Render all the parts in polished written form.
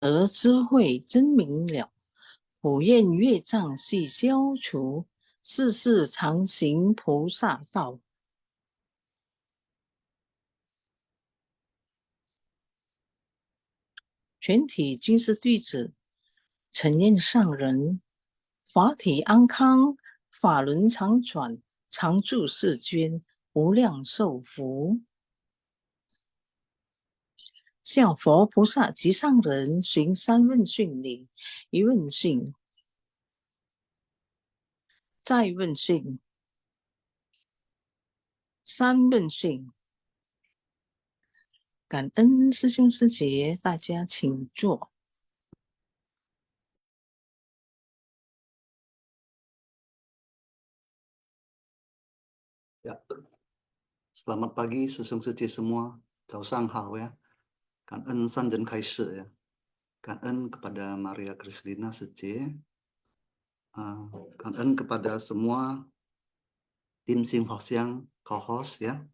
得智慧真明了，普愿业障悉消除，世世常行菩萨道。全体军师弟子，承愿上人，法体安康，法轮常转，常住世间，无量寿福。向佛菩萨及上人寻三问讯礼：一问讯，再问讯，三问讯。感恩师兄师姐，大家请坐。Ya, selamat pagi师兄师姐 semua, 早上好呀。感恩善人开示呀，感恩kepada Maria Kristina 师姐，感恩kepada semua tim Simposium co-host ya.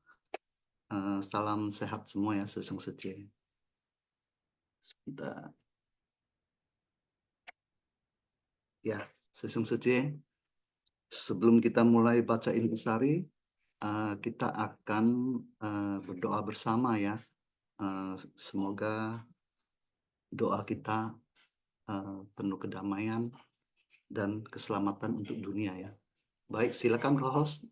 Salam sehat semua ya 师兄师姐。Sebentar. Ya, 师兄师姐, sebelum kita mulai baca intisari, kita akan berdoa bersama ya. Semoga doa kita penuh kedamaian dan keselamatan untuk dunia ya. Baik, silakan co-host.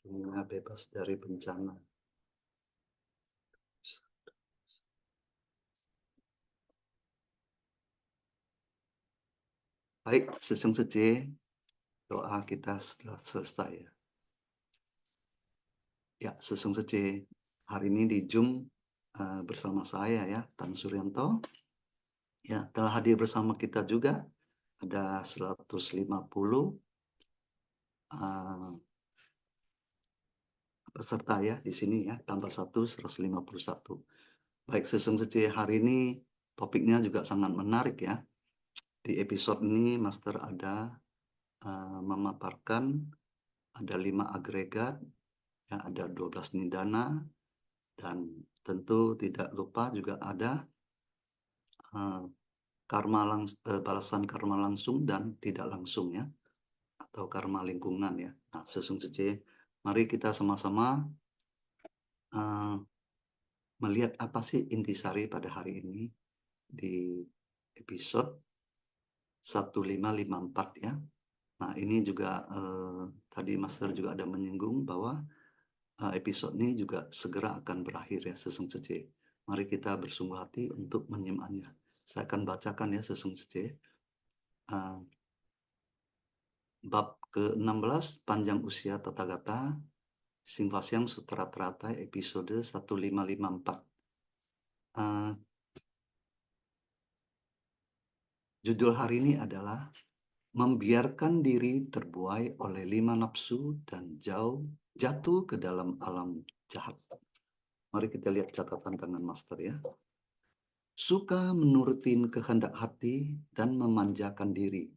Dunia bebas dari bencana. Baik, sư兄sư姐, doa kita setelah selesai ya. Ya, Sesung Sece, hari ini di Zoom bersama saya ya, Tan Suryanto. Ya, telah hadir bersama kita juga ada 150 peserta ya di sini ya, tambah 151. Baik, Sesung Sece hari ini topiknya juga sangat menarik ya. Di episode ini Master ada memaparkan ada 5 agregat, ya, ada 12 nidana, dan tentu tidak lupa juga ada balasan karma langsung dan tidak langsung ya, atau karma lingkungan ya. Nah, Sesung Sece, mari kita sama-sama melihat apa sih intisari pada hari ini di episode 1554 ya. Nah, ini juga tadi Master juga ada menyinggung bahwa episode ini juga segera akan berakhir ya, Sesung Sece. Mari kita bersungguh hati untuk menyimaknya. Saya akan bacakan ya, Sesung Sece. Bab ke-16, Panjang Usia Tathagata, Singvasyang Sutra Teratai, episode 1554. Judul hari ini adalah membiarkan diri terbuai oleh 5 nafsu dan jatuh ke dalam alam jahat. Mari kita lihat catatan tangan Master ya. Suka menurutin kehendak hati dan memanjakan diri,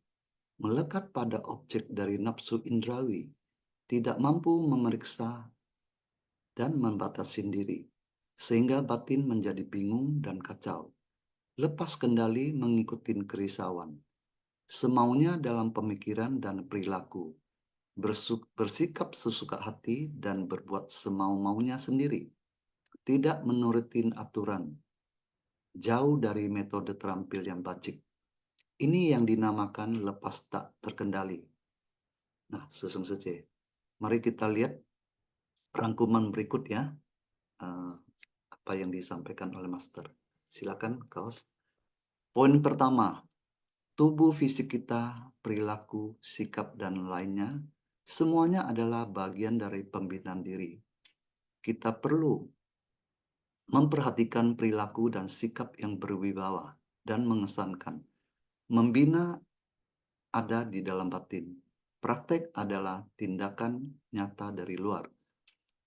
melekat pada objek dari nafsu indrawi, tidak mampu memeriksa dan membatasi diri, sehingga batin menjadi bingung dan kacau, lepas kendali mengikuti kerisauan, semaunya dalam pemikiran dan perilaku, bersikap sesuka hati dan berbuat semau-maunya sendiri, tidak menurutin aturan, jauh dari metode terampil yang bajik. Ini yang dinamakan lepas tak terkendali. Nah, Sesung Sece, mari kita lihat rangkuman berikut ya, apa yang disampaikan oleh Master. Silakan, Kaos. Poin pertama, tubuh fisik kita, perilaku, sikap, dan lainnya, semuanya adalah bagian dari pembinaan diri. Kita perlu memperhatikan perilaku dan sikap yang berwibawa dan mengesankan. Membina ada di dalam batin. Praktek adalah tindakan nyata dari luar.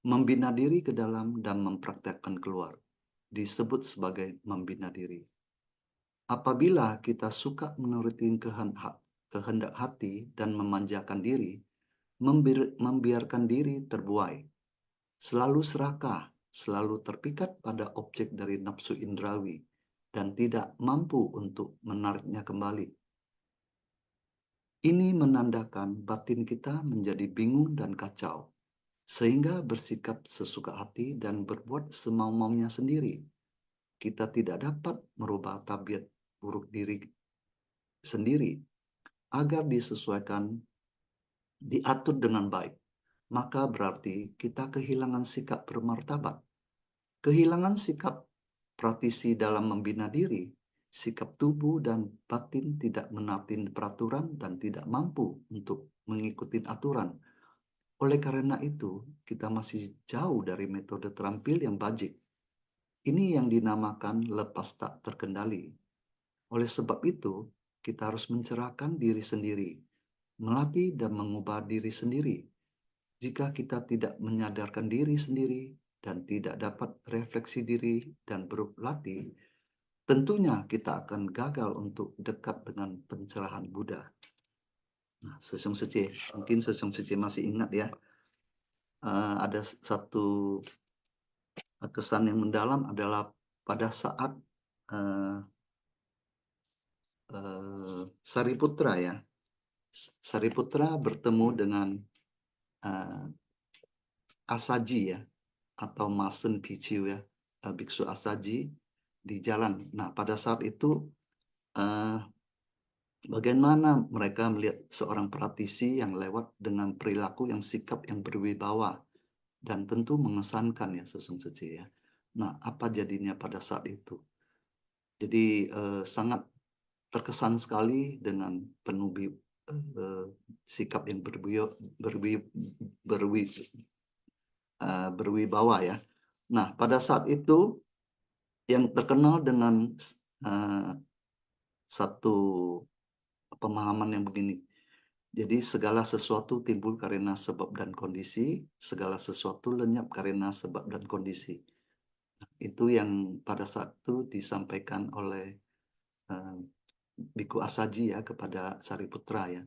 Membina diri ke dalam dan mempraktekkan keluar disebut sebagai membina diri. Apabila kita suka menuruti kehendak hati dan memanjakan diri, membiarkan diri terbuai, selalu serakah, selalu terpikat pada objek dari nafsu indrawi, dan tidak mampu untuk menariknya kembali. Ini menandakan batin kita menjadi bingung dan kacau, sehingga bersikap sesuka hati dan berbuat semau-maunya sendiri. Kita tidak dapat merubah tabiat buruk diri sendiri agar disesuaikan, diatur dengan baik. Maka berarti kita kehilangan sikap bermartabat. Kehilangan sikap praktisi dalam membina diri, sikap tubuh dan batin tidak menaati peraturan dan tidak mampu untuk mengikuti aturan. Oleh karena itu, kita masih jauh dari metode terampil yang bajik. Ini yang dinamakan lepas tak terkendali. Oleh sebab itu, kita harus mencerahkan diri sendiri, melatih dan mengubah diri sendiri. Jika kita tidak menyadarkan diri sendiri dan tidak dapat refleksi diri dan berlatih, tentunya kita akan gagal untuk dekat dengan pencerahan Buddha. Nah, Sesung Sece, mungkin Sesung Sece masih ingat ya, ada satu kesan yang mendalam adalah pada saat Sariputra ya, Sariputra bertemu dengan Asaji ya, atau Masen Bhikkhu ya, biksu Asaji di jalan. Nah, pada saat itu bagaimana mereka melihat seorang praktisi yang lewat dengan perilaku yang sikap yang berwibawa dan tentu mengesankan ya, Sesung Sece ya. Nah, apa jadinya pada saat itu? Jadi sangat terkesan sekali dengan penuh sikap yang berwibawa ya. Nah, pada saat itu yang terkenal dengan satu pemahaman yang begini. Jadi segala sesuatu timbul karena sebab dan kondisi, segala sesuatu lenyap karena sebab dan kondisi. Itu yang pada saat itu disampaikan oleh Biku Asaji ya kepada Sariputra ya.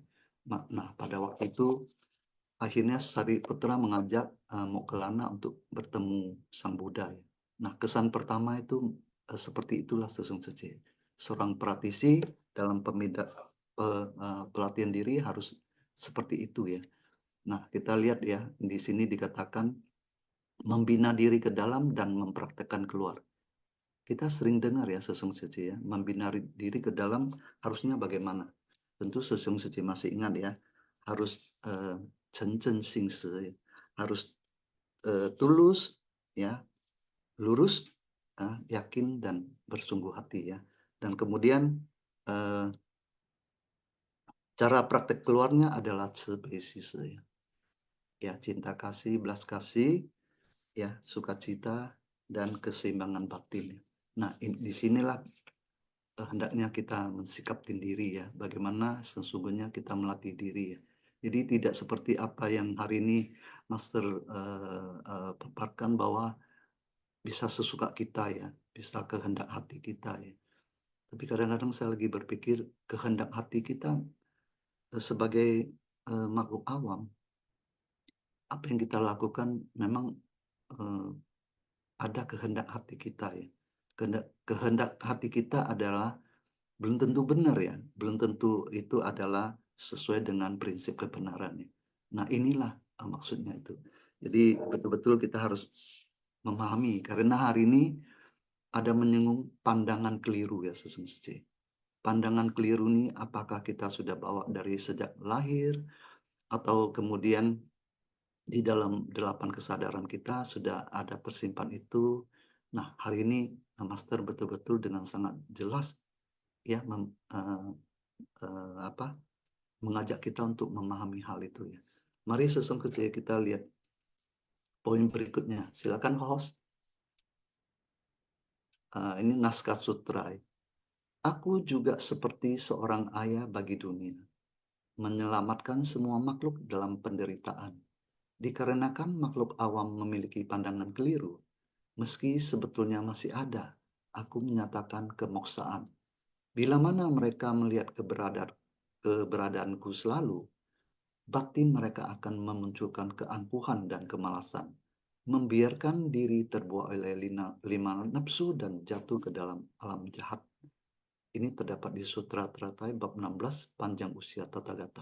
Nah, pada waktu itu akhirnya Sariputra mengajak Moggallana untuk bertemu Sang Buddha ya. Nah, kesan pertama itu seperti itulah Sesung Sece. Seorang praktisi dalam pelatihan diri harus seperti itu ya. Nah, kita lihat ya, di sini dikatakan membina diri ke dalam dan mempraktekkan keluar. Kita sering dengar ya Sesung Sece ya, membina diri ke dalam harusnya bagaimana? Tentu Sesung Sece masih ingat ya, harus Chen Xing Se, harus tulus ya, lurus, yakin dan bersungguh hati ya. Dan kemudian cara praktek keluarnya adalah spesies ya. Ya, cinta kasih, belas kasih, ya, sukacita dan keseimbangan batin. Nah, disinilah hendaknya kita mensikapkan diri ya, bagaimana sesungguhnya kita melatih diri ya. Jadi tidak seperti apa yang hari ini Master paparkan bahwa bisa sesuka kita ya, bisa kehendak hati kita ya. Tapi kadang-kadang saya lagi berpikir kehendak hati kita sebagai makhluk awam, apa yang kita lakukan memang ada kehendak hati kita ya. Kehendak hati kita adalah belum tentu benar ya, belum tentu itu adalah sesuai dengan prinsip kebenaran ya. Nah inilah maksudnya itu. Jadi betul-betul kita harus memahami karena hari ini ada menyinggung pandangan keliru ya sesungguhnya. Pandangan keliru ini apakah kita sudah bawa dari sejak lahir atau kemudian di dalam 8 kesadaran kita sudah ada tersimpan itu. Nah, hari ini Master betul-betul dengan sangat jelas ya mengajak kita untuk memahami hal itu ya. Mari sesungguhnya kita lihat poin berikutnya. Silakan host. Ini naskah sutra. Aku juga seperti seorang ayah bagi dunia, menyelamatkan semua makhluk dalam penderitaan. Dikarenakan makhluk awam memiliki pandangan keliru, meski sebetulnya masih ada, aku menyatakan kemoksaan. Bila mana mereka melihat keberadaanku selalu, batin mereka akan memunculkan keangkuhan dan kemalasan, membiarkan diri terbuai oleh 5 nafsu dan jatuh ke dalam alam jahat. Ini terdapat di Sutra Teratai bab 16, panjang usia Tathagata.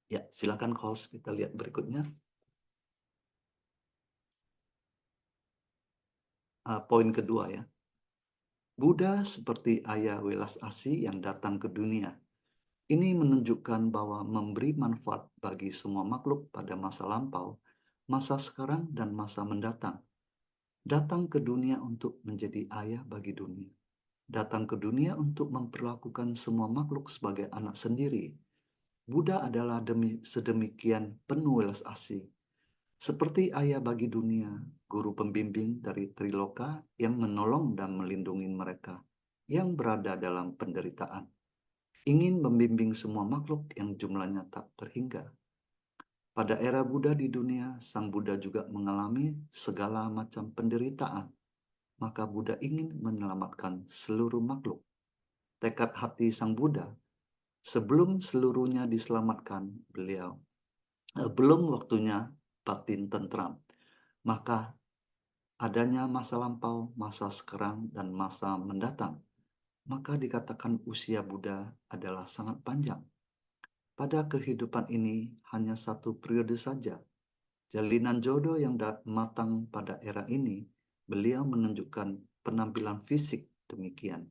Ya, silakan host, kita lihat berikutnya. Poin kedua ya. Buddha seperti ayah welas asih yang datang ke dunia. Ini menunjukkan bahwa memberi manfaat bagi semua makhluk pada masa lampau, masa sekarang, dan masa mendatang. Datang ke dunia untuk menjadi ayah bagi dunia. Datang ke dunia untuk memperlakukan semua makhluk sebagai anak sendiri. Buddha adalah sedemikian penuh welas asih. Seperti ayah bagi dunia, guru pembimbing dari Triloka yang menolong dan melindungi mereka yang berada dalam penderitaan. Ingin membimbing semua makhluk yang jumlahnya tak terhingga. Pada era Buddha di dunia, Sang Buddha juga mengalami segala macam penderitaan. Maka Buddha ingin menyelamatkan seluruh makhluk. Tekad hati Sang Buddha, sebelum seluruhnya diselamatkan, beliau belum waktunya batin tentram. Maka adanya masa lampau, masa sekarang, dan masa mendatang. Maka dikatakan usia Buddha adalah sangat panjang. Pada kehidupan ini hanya satu periode saja. Jalinan jodoh yang matang pada era ini, beliau menunjukkan penampilan fisik demikian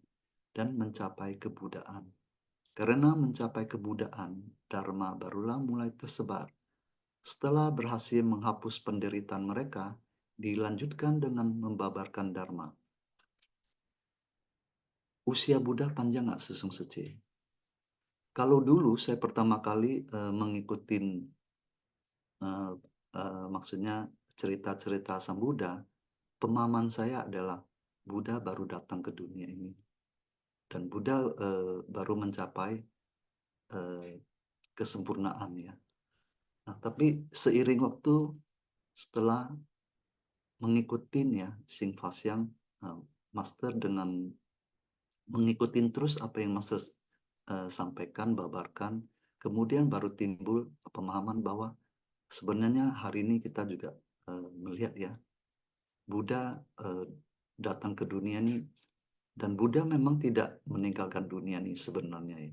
dan mencapai kebudaan. Karena mencapai kebudaan, Dharma barulah mulai tersebar. Setelah berhasil menghapus penderitaan mereka, dilanjutkan dengan membabarkan Dharma. Usia Buddha panjang nggak Sesung Sece? Kalau dulu saya pertama kali mengikuti maksudnya cerita-cerita Sang Buddha, pemahaman saya adalah Buddha baru datang ke dunia ini. Dan Buddha baru mencapai kesempurnaan ya. Nah, tapi seiring waktu setelah mengikuti ya Sing Fasyang Master dengan mengikuti terus apa yang Master sampaikan, babarkan, kemudian baru timbul pemahaman bahwa sebenarnya hari ini kita juga melihat ya Buddha datang ke dunia ini dan Buddha memang tidak meninggalkan dunia ini sebenarnya ya.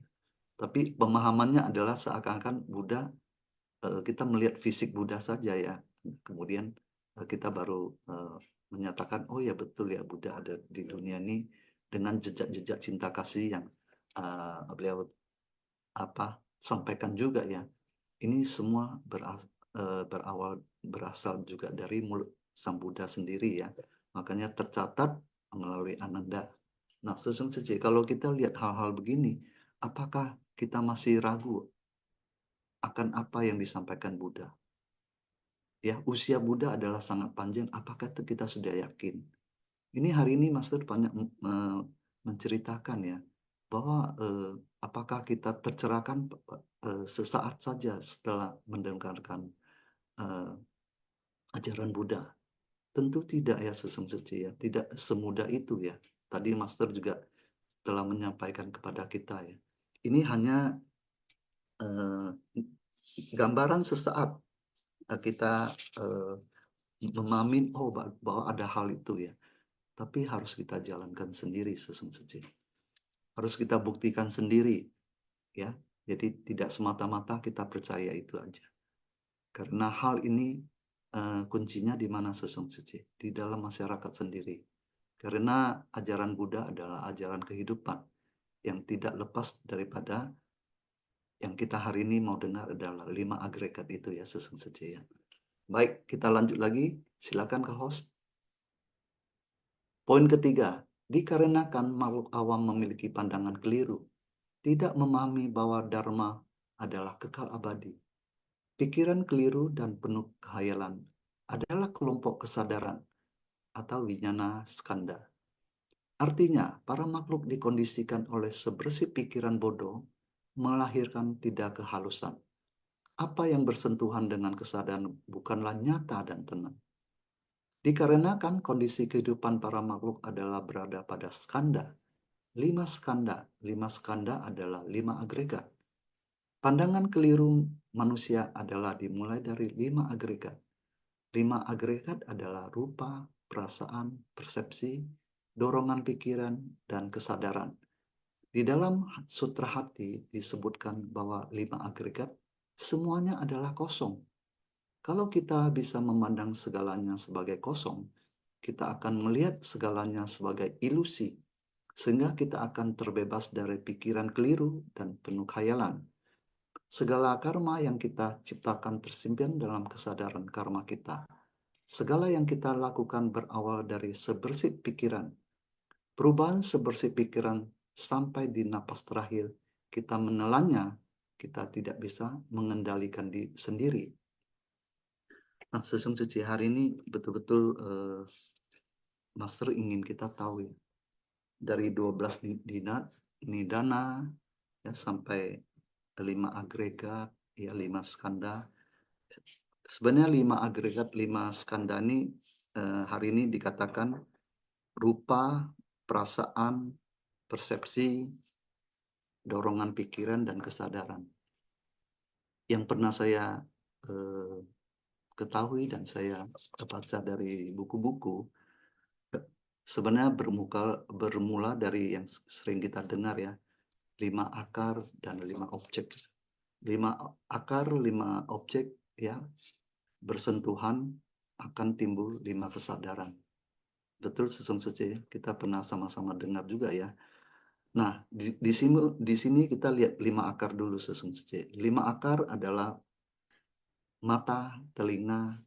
Tapi pemahamannya adalah seakan-akan Buddha kita melihat fisik Buddha saja ya. Kemudian kita baru menyatakan oh ya betul ya Buddha ada di dunia ini dengan jejak-jejak cinta kasih yang beliau sampaikan juga ya. Ini semua berasal juga dari mulut Sang Buddha sendiri ya. Makanya tercatat melalui Ananda. Nah, sesungguhnya kalau kita lihat hal-hal begini, apakah kita masih ragu akan apa yang disampaikan Buddha? Ya, usia Buddha adalah sangat panjang. Apakah kita sudah yakin? Ini hari ini Master banyak menceritakan ya bahwa apakah kita tercerahkan sesaat saja setelah mendengarkan ajaran Buddha? Tentu tidak ya sesungguhnya ya, tidak semudah itu ya. Tadi Master juga telah menyampaikan kepada kita ya. Ini hanya gambaran sesaat kita memahami bahwa ada hal itu ya. Tapi harus kita jalankan sendiri sesungguhnya. Harus kita buktikan sendiri ya. Jadi tidak semata-mata kita percaya itu aja. Karena hal ini kuncinya di mana sesungguhnya? Di dalam masyarakat sendiri. Karena ajaran Buddha adalah ajaran kehidupan yang tidak lepas daripada yang kita hari ini mau dengar adalah 5 agregat itu ya sesungguhnya ya. Baik, kita lanjut lagi. Silakan ke host. Poin ketiga, dikarenakan makhluk awam memiliki pandangan keliru, tidak memahami bahwa Dharma adalah kekal abadi. Pikiran keliru dan penuh khayalan adalah kelompok kesadaran atau winyana skanda. Artinya, para makhluk dikondisikan oleh sebersih pikiran bodoh melahirkan tidak kehalusan. Apa yang bersentuhan dengan kesadaran bukanlah nyata dan tenang. Dikarenakan kondisi kehidupan para makhluk adalah berada pada skanda, 5 skanda. 5 skanda adalah 5 agregat. Pandangan keliru manusia adalah dimulai dari 5 agregat. 5 agregat adalah rupa, perasaan, persepsi, dorongan pikiran, dan kesadaran. Di dalam Sutra Hati disebutkan bahwa 5 agregat semuanya adalah kosong. Kalau kita bisa memandang segalanya sebagai kosong, kita akan melihat segalanya sebagai ilusi, sehingga kita akan terbebas dari pikiran keliru dan penuh khayalan. Segala karma yang kita ciptakan tersimpan dalam kesadaran karma kita. Segala yang kita lakukan berawal dari sebersih pikiran. Perubahan sebersih pikiran sampai di napas terakhir, kita menelannya, kita tidak bisa mengendalikan diri sendiri. Nah, sesungguhnya hari ini betul-betul Master ingin kita tahu ya, dari 12 nidana ya, sampai 5 agregat, ya 5 skanda. Sebenarnya 5 agregat, 5 skanda ini hari ini dikatakan rupa, perasaan, persepsi, dorongan pikiran, dan kesadaran. Yang pernah saya ketahui dan saya baca dari buku-buku, sebenarnya bermula dari yang sering kita dengar ya, 5 akar dan 5 objek. 5 akar, 5 objek ya, bersentuhan akan timbul 5 kesadaran. Betul sesungguhnya kita pernah sama-sama dengar juga ya. Nah, di sini kita lihat 5 akar dulu sesungguhnya. 5 akar adalah mata, telinga,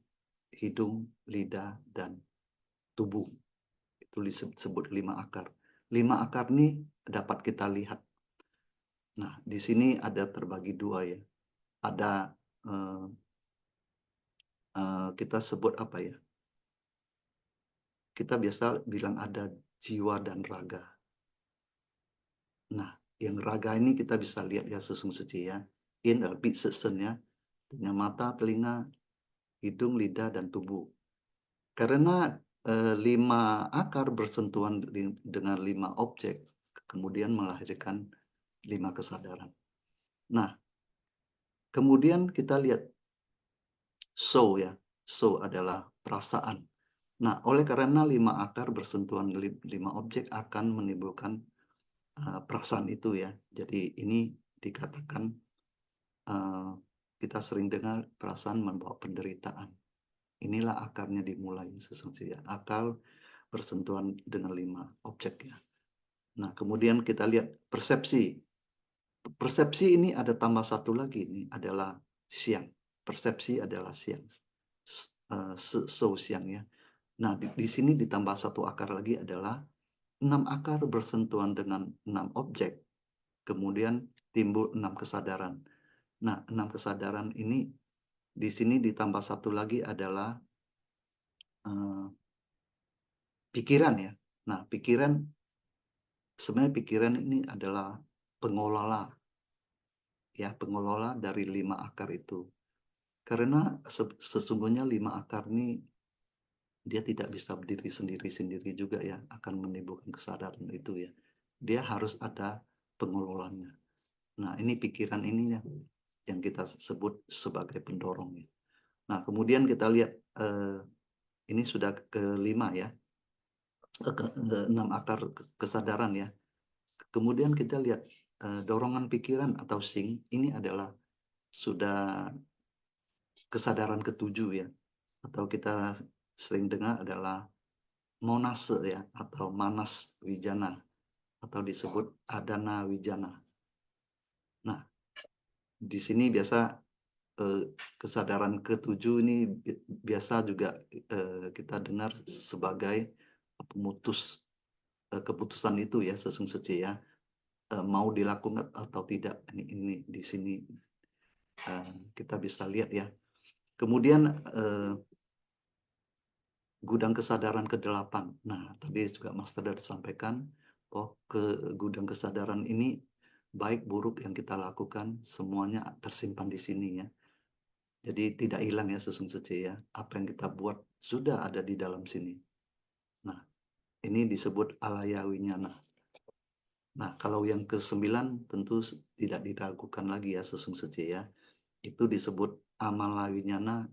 hidung, lidah, dan tubuh. Itu disebut 5 akar. 5 akar ini dapat kita lihat. Nah, di sini ada terbagi 2 ya. Ada kita sebut apa ya? Kita biasa bilang ada jiwa dan raga. Nah, yang raga ini kita bisa lihat ya sesung seci ya. In arti sesennya dengan mata, telinga, hidung, lidah, dan tubuh. Karena 5 akar bersentuhan dengan 5 objek, kemudian melahirkan 5 kesadaran. Nah, kemudian kita lihat soul ya. Soul adalah perasaan. Nah, oleh karena 5 akar bersentuhan 5 objek akan menimbulkan perasaan itu ya. Jadi ini dikatakan kita sering dengar perasaan membawa penderitaan. Inilah akarnya dimulai sesungguhnya. Akal bersentuhan dengan 5 objek ya. Nah, kemudian kita lihat persepsi. Persepsi ini ada tambah satu lagi, ini adalah siang. Persepsi adalah siang. Siang ya. Nah, di sini ditambah satu akar lagi adalah 6 akar bersentuhan dengan 6 objek. Kemudian timbul 6 kesadaran. Nah, 6 kesadaran ini di sini ditambah satu lagi adalah pikiran ya. Nah, sebenarnya pikiran ini adalah pengelola ya, pengelola dari 5 akar itu. Karena sesungguhnya 5 akar ini dia tidak bisa berdiri sendiri-sendiri juga ya, akan menimbulkan kesadaran itu ya. Dia harus ada pengelolanya. Nah, ini pikiran ini yang kita sebut sebagai pendorong ya. Nah, kemudian kita lihat ini sudah kelima ya, 6 akar kesadaran ya. Kemudian kita lihat dorongan pikiran atau sing ini adalah sudah kesadaran ketujuh ya, atau kita sering dengar adalah monase ya, atau manas wijana, atau disebut adana wijana. Nah, di sini biasa kesadaran ketujuh ini biasa juga kita dengar sebagai pemutus keputusan itu ya sesungguhnya ya, mau dilakukan atau tidak. Ini di sini kita bisa lihat ya. Kemudian gudang kesadaran ke-8. Nah, tadi juga Mas Tedar sampaikan bahwa gudang kesadaran ini baik buruk yang kita lakukan semuanya tersimpan di sini ya. Jadi tidak hilang ya sesungguhnya ya. Apa yang kita buat sudah ada di dalam sini. Nah, ini disebut alaya winyana. Nah, kalau yang ke-9 tentu tidak diragukan lagi ya sesungguhnya ya. Itu disebut amala winyana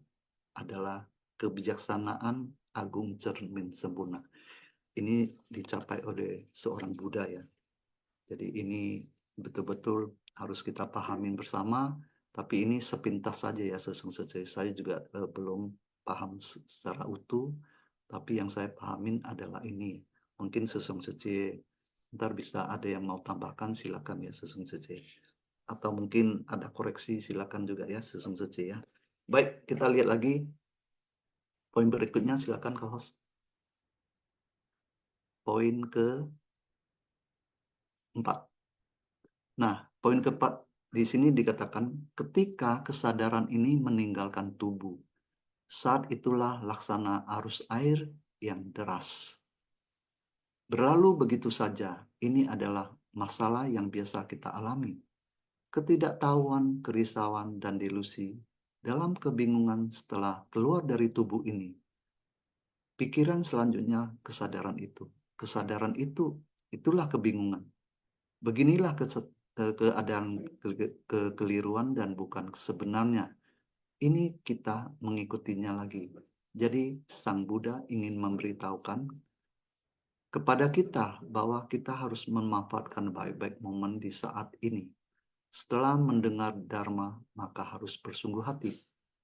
adalah kebijaksanaan agung cermin sempurna. Ini dicapai oleh seorang Buddha ya. Jadi ini betul-betul harus kita pahamin bersama, tapi ini sepintas saja ya sesungguhnya. Saya juga belum paham secara utuh, tapi yang saya pahamin adalah ini. Mungkin sesungguhnya ntar bisa ada yang mau tambahkan silakan ya sesungguhnya. Atau mungkin ada koreksi silakan juga ya sesungguhnya ya. Baik, kita lihat lagi poin berikutnya, silakan ke host. Poin ke-4. Nah, poin ke-4 di sini dikatakan ketika kesadaran ini meninggalkan tubuh, saat itulah laksana arus air yang deras. Berlalu begitu saja, ini adalah masalah yang biasa kita alami. Ketidaktahuan, kerisauan, dan delusi dalam kebingungan setelah keluar dari tubuh ini. Pikiran selanjutnya kesadaran itu. Kesadaran itu, itulah kebingungan. Beginilah keadaan kekeliruan dan bukan sebenarnya. Ini kita mengikutinya lagi. Jadi Sang Buddha ingin memberitahukan kepada kita bahwa kita harus memanfaatkan baik-baik momen di saat ini. Setelah mendengar Dharma, maka harus bersungguh hati.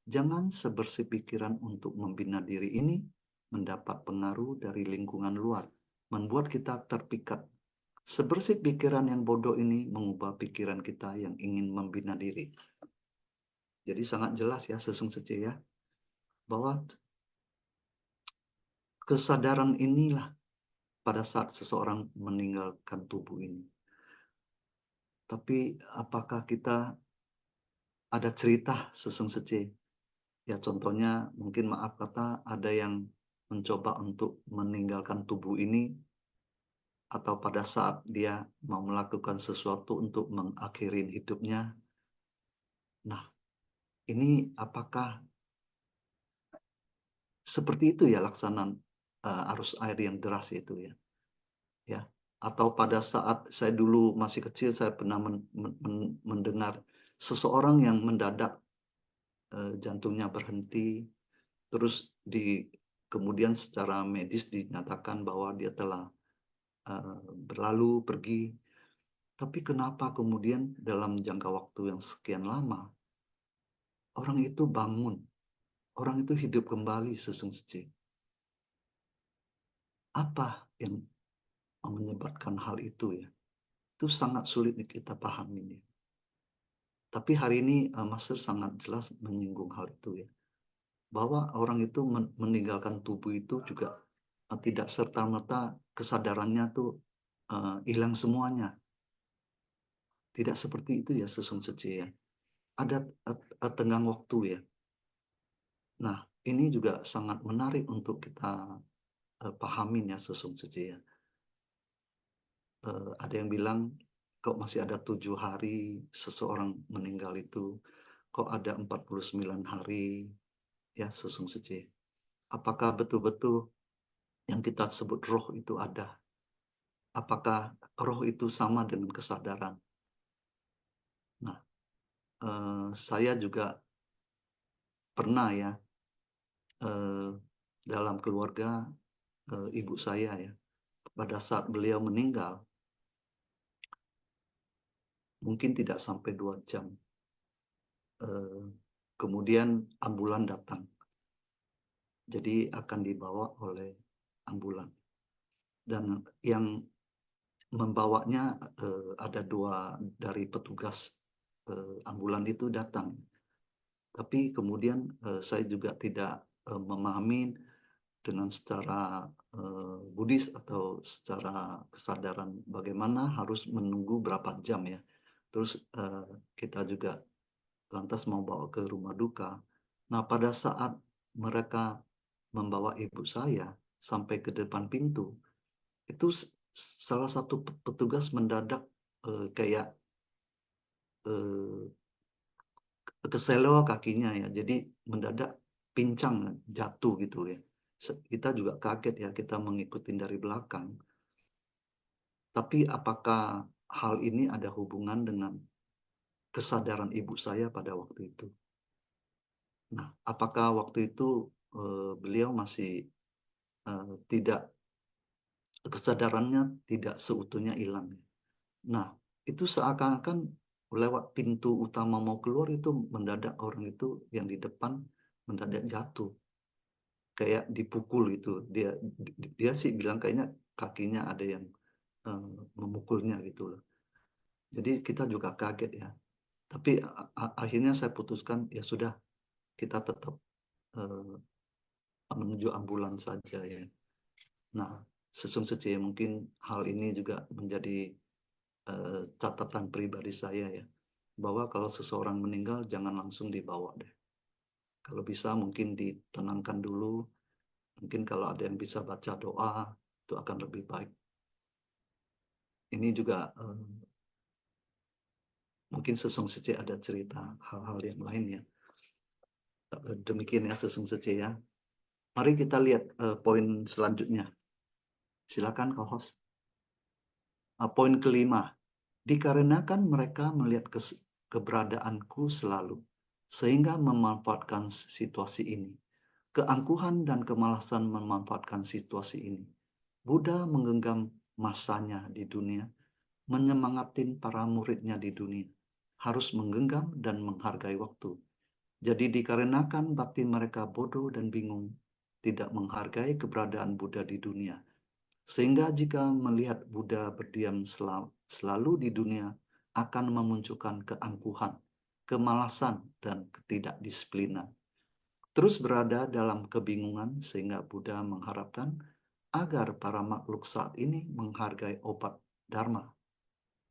Jangan sebersih pikiran untuk membina diri ini mendapat pengaruh dari lingkungan luar, membuat kita terpikat. Sebersih pikiran yang bodoh ini mengubah pikiran kita yang ingin membina diri. Jadi sangat jelas ya sesungguhnya ya, bahwa kesadaran inilah pada saat seseorang meninggalkan tubuh ini. Tapi apakah kita ada cerita sesungguhnya Ya contohnya mungkin maaf kata ada yang mencoba untuk meninggalkan tubuh ini atau pada saat dia mau melakukan sesuatu untuk mengakhiri hidupnya. Nah, ini apakah seperti itu ya laksanaan arus air yang deras itu ya? Ya, atau pada saat saya dulu masih kecil saya pernah mendengar seseorang yang mendadak jantungnya berhenti, terus kemudian secara medis dinyatakan bahwa dia telah berlalu pergi. Tapi kenapa kemudian dalam jangka waktu yang sekian lama orang itu bangun, orang itu hidup kembali sesungguhnya. Apa yang menyebabkan hal itu ya? Itu sangat sulit kita pahami ya. Tapi hari ini Master sangat jelas menyinggung hal itu ya. Bahwa orang itu meninggalkan tubuh itu juga tidak serta-merta kesadarannya tuh hilang semuanya. Tidak seperti itu ya sesungguhnya ya. Ada tenggang waktu ya. Nah, ini juga sangat menarik untuk kita pahamin ya sesungguhnya ya. Ada yang bilang kok masih ada 7 hari seseorang meninggal itu, kok ada 49 hari ya sesungguhnya. Apakah betul-betul yang kita sebut roh itu ada? Apakah roh itu sama dengan kesadaran? Nah, saya juga pernah ya dalam keluarga ibu saya ya, pada saat beliau meninggal, mungkin tidak sampai 2 jam, kemudian ambulan datang. Jadi akan dibawa oleh ambulan. Dan yang membawanya ada 2 dari petugas ambulan itu datang. Tapi kemudian saya juga tidak memahami dengan secara Buddhis atau secara kesadaran bagaimana harus menunggu berapa jam ya. Terus kita juga lantas mau bawa ke rumah duka. Nah, pada saat mereka membawa ibu saya sampai ke depan pintu, itu salah satu petugas mendadak kayak keseleo kakinya ya. Jadi mendadak pincang, jatuh gitu ya. Kita juga kaget ya, kita mengikuti dari belakang. Tapi apakah hal ini ada hubungan dengan kesadaran ibu saya pada waktu itu? Nah, apakah waktu itu beliau masih tidak kesadarannya tidak seutuhnya hilang? Nah, itu seakan-akan lewat pintu utama mau keluar itu mendadak orang itu yang di depan mendadak jatuh. Kayak dipukul itu. Dia sih bilang kayaknya kakinya ada yang memukulnya gitu loh. Jadi kita juga kaget ya. Tapi akhirnya saya putuskan ya sudah kita tetap menuju ambulans saja ya. Nah, sesungguhnya mungkin hal ini juga menjadi catatan pribadi saya ya. Bahwa kalau seseorang meninggal jangan langsung dibawa deh. Kalau bisa mungkin ditenangkan dulu. Mungkin kalau ada yang bisa baca doa itu akan lebih baik. Ini juga mungkin sesungguhnya ada cerita hal-hal yang lain ya. Demikian ya sesungguhnya ya. Mari kita lihat poin selanjutnya. Silakan co-host. Poin kelima. Dikarenakan mereka melihat keberadaanku selalu, sehingga memanfaatkan situasi ini. Keangkuhan dan kemalasan memanfaatkan situasi ini. Buddha menggenggam masanya di dunia, menyemangatin para muridnya di dunia, harus menggenggam dan menghargai waktu. Jadi dikarenakan batin mereka bodoh dan bingung, tidak menghargai keberadaan Buddha di dunia. Sehingga jika melihat Buddha berdiam selalu di dunia, akan memunculkan keangkuhan, kemalasan, dan ketidakdisiplinan. Terus berada dalam kebingungan sehingga Buddha mengharapkan agar para makhluk saat ini menghargai obat Dharma.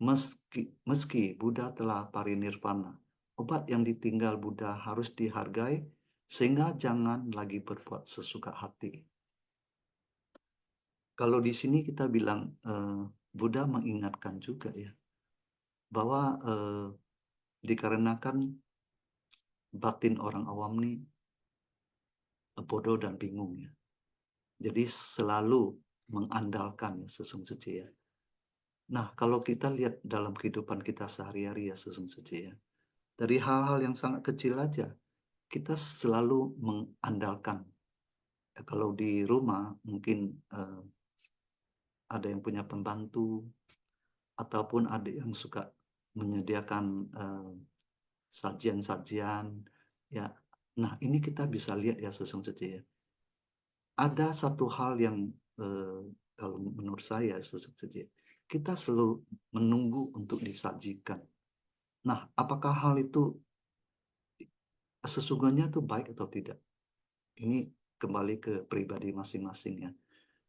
Meski Buddha telah parinirvana, obat yang ditinggal Buddha harus dihargai sehingga jangan lagi berbuat sesuka hati. Kalau di sini kita bilang, Buddha mengingatkan juga ya, bahwa dikarenakan batin orang awam nih bodoh dan bingung ya. Jadi selalu mengandalkan ya Sesung Suci ya. Nah, kalau kita lihat dalam kehidupan kita sehari-hari ya Sesung Suci ya, dari hal-hal yang sangat kecil aja, kita selalu mengandalkan. Ya, kalau di rumah mungkin ada yang punya pembantu, ataupun ada yang suka menyediakan sajian-sajian, ya. Nah, ini kita bisa lihat ya Sesung Suci ya. Ada satu hal yang kalau menurut saya Sesung Suci, kita selalu menunggu untuk disajikan. Nah, apakah hal itu sesungguhnya itu baik atau tidak? Ini kembali ke pribadi masing-masing ya.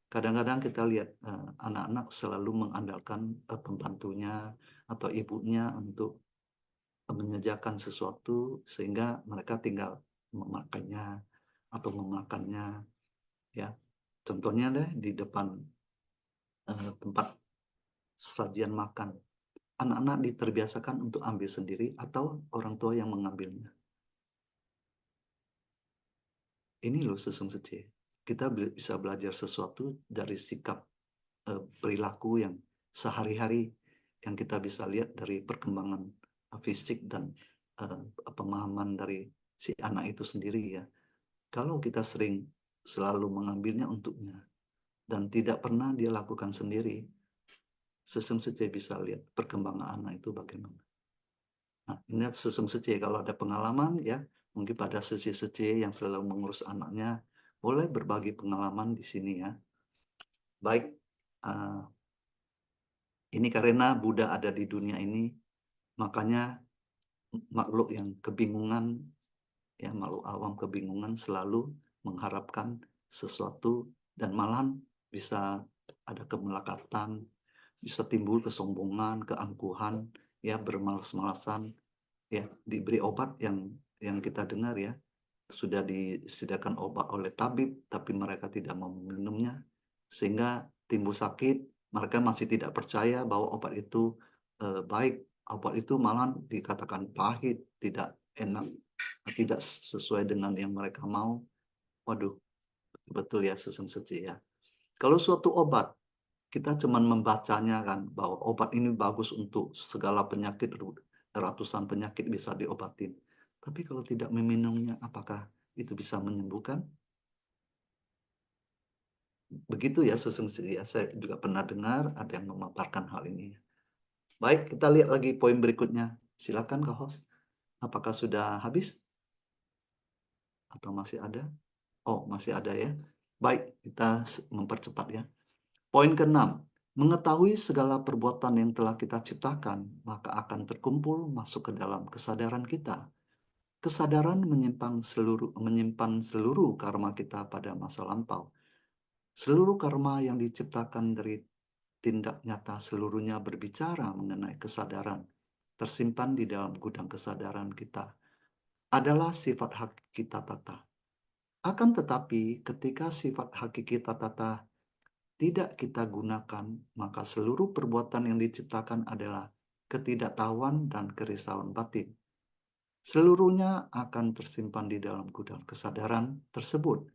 Kadang-kadang kita lihat anak-anak selalu mengandalkan pembantunya atau ibunya untuk menyediakan sesuatu sehingga mereka tinggal memakainya atau memakannya ya. Contohnya deh di depan tempat sajian makan. Anak-anak diterbiasakan untuk ambil sendiri atau orang tua yang mengambilnya. Ini loh Sesung Suci. Kita bisa belajar sesuatu dari sikap perilaku yang sehari-hari yang kita bisa lihat dari perkembangan fisik dan pemahaman dari si anak itu sendiri ya. Kalau kita sering selalu mengambilnya untuknya dan tidak pernah dia lakukan sendiri, Sesung Suci bisa lihat perkembangan anak itu bagaimana. Nah, ini Sesung Suci kalau ada pengalaman ya, mungkin pada Suci yang selalu mengurus anaknya, boleh berbagi pengalaman di sini ya. Baik, ini karena Buddha ada di dunia ini, makanya makhluk yang kebingungan, ya makhluk awam kebingungan selalu mengharapkan sesuatu dan malahan bisa ada kemelekatan, bisa timbul kesombongan, keangkuhan, ya bermalas-malasan, ya diberi obat yang kita dengar ya sudah disediakan obat oleh tabib tapi mereka tidak mau meminumnya sehingga timbul sakit, mereka masih tidak percaya bahwa obat itu baik, obat itu malah dikatakan pahit, tidak enak, tidak sesuai dengan yang mereka mau. Waduh, betul ya Sesung Suci ya. Kalau suatu obat kita cuma membacanya kan bahwa obat ini bagus untuk segala penyakit, ratusan penyakit bisa diobatin. Tapi kalau tidak meminumnya, apakah itu bisa menyembuhkan? Begitu ya Sesung Suci ya. Saya juga pernah dengar ada yang memaparkan hal ini. Baik, kita lihat lagi poin berikutnya. Silakan Kak Host. Apakah sudah habis? Atau masih ada? Oh, masih ada ya. Baik, kita mempercepat ya. Poin ke-6. Mengetahui segala perbuatan yang telah kita ciptakan, maka akan terkumpul masuk ke dalam kesadaran kita. Kesadaran menyimpan seluruh karma kita pada masa lampau. Seluruh karma yang diciptakan dari tindak nyata seluruhnya berbicara mengenai kesadaran, tersimpan di dalam gudang kesadaran kita, adalah sifat hakiki tata. Akan tetapi, ketika sifat hakiki tata tidak kita gunakan, maka seluruh perbuatan yang diciptakan adalah ketidaktahuan dan kerisauan batin. Seluruhnya akan tersimpan di dalam gudang kesadaran tersebut,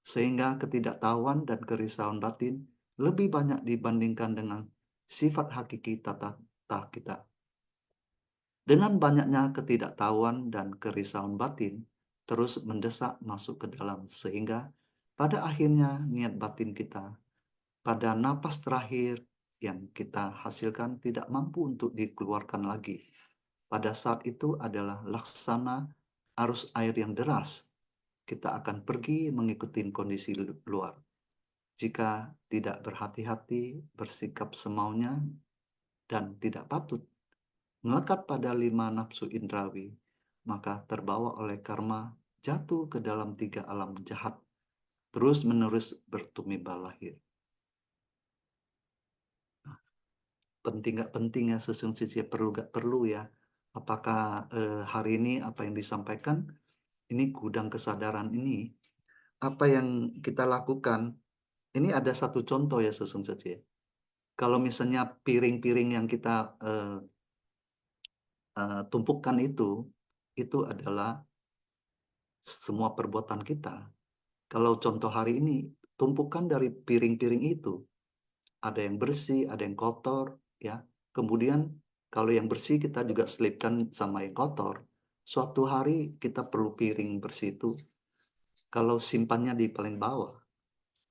sehingga ketidaktahuan dan kerisauan batin lebih banyak dibandingkan dengan sifat hakiki tata kita. Dengan banyaknya ketidaktahuan dan kerisauan batin terus mendesak masuk ke dalam, sehingga pada akhirnya niat batin kita pada napas terakhir yang kita hasilkan tidak mampu untuk dikeluarkan lagi. Pada saat itu adalah laksana arus air yang deras. Kita akan pergi mengikuti kondisi luar. Jika tidak berhati-hati, bersikap semaunya, dan tidak patut melekat pada 5 nafsu indrawi, maka terbawa oleh karma jatuh ke dalam 3 alam jahat, terus-menerus bertumibah lahir. Penting nggak penting ya Sesung Suci, perlu nggak perlu ya? Apakah hari ini apa yang disampaikan ini gudang kesadaran ini, apa yang kita lakukan, ini ada satu contoh ya Sesung Sece. Kalau misalnya piring-piring yang kita tumpukan itu adalah semua perbuatan kita. Kalau contoh hari ini, tumpukan dari piring-piring itu, ada yang bersih, ada yang kotor, ya. Kemudian kalau yang bersih kita juga selipkan sama yang kotor. Suatu hari kita perlu piring bersih itu. Kalau simpannya di paling bawah,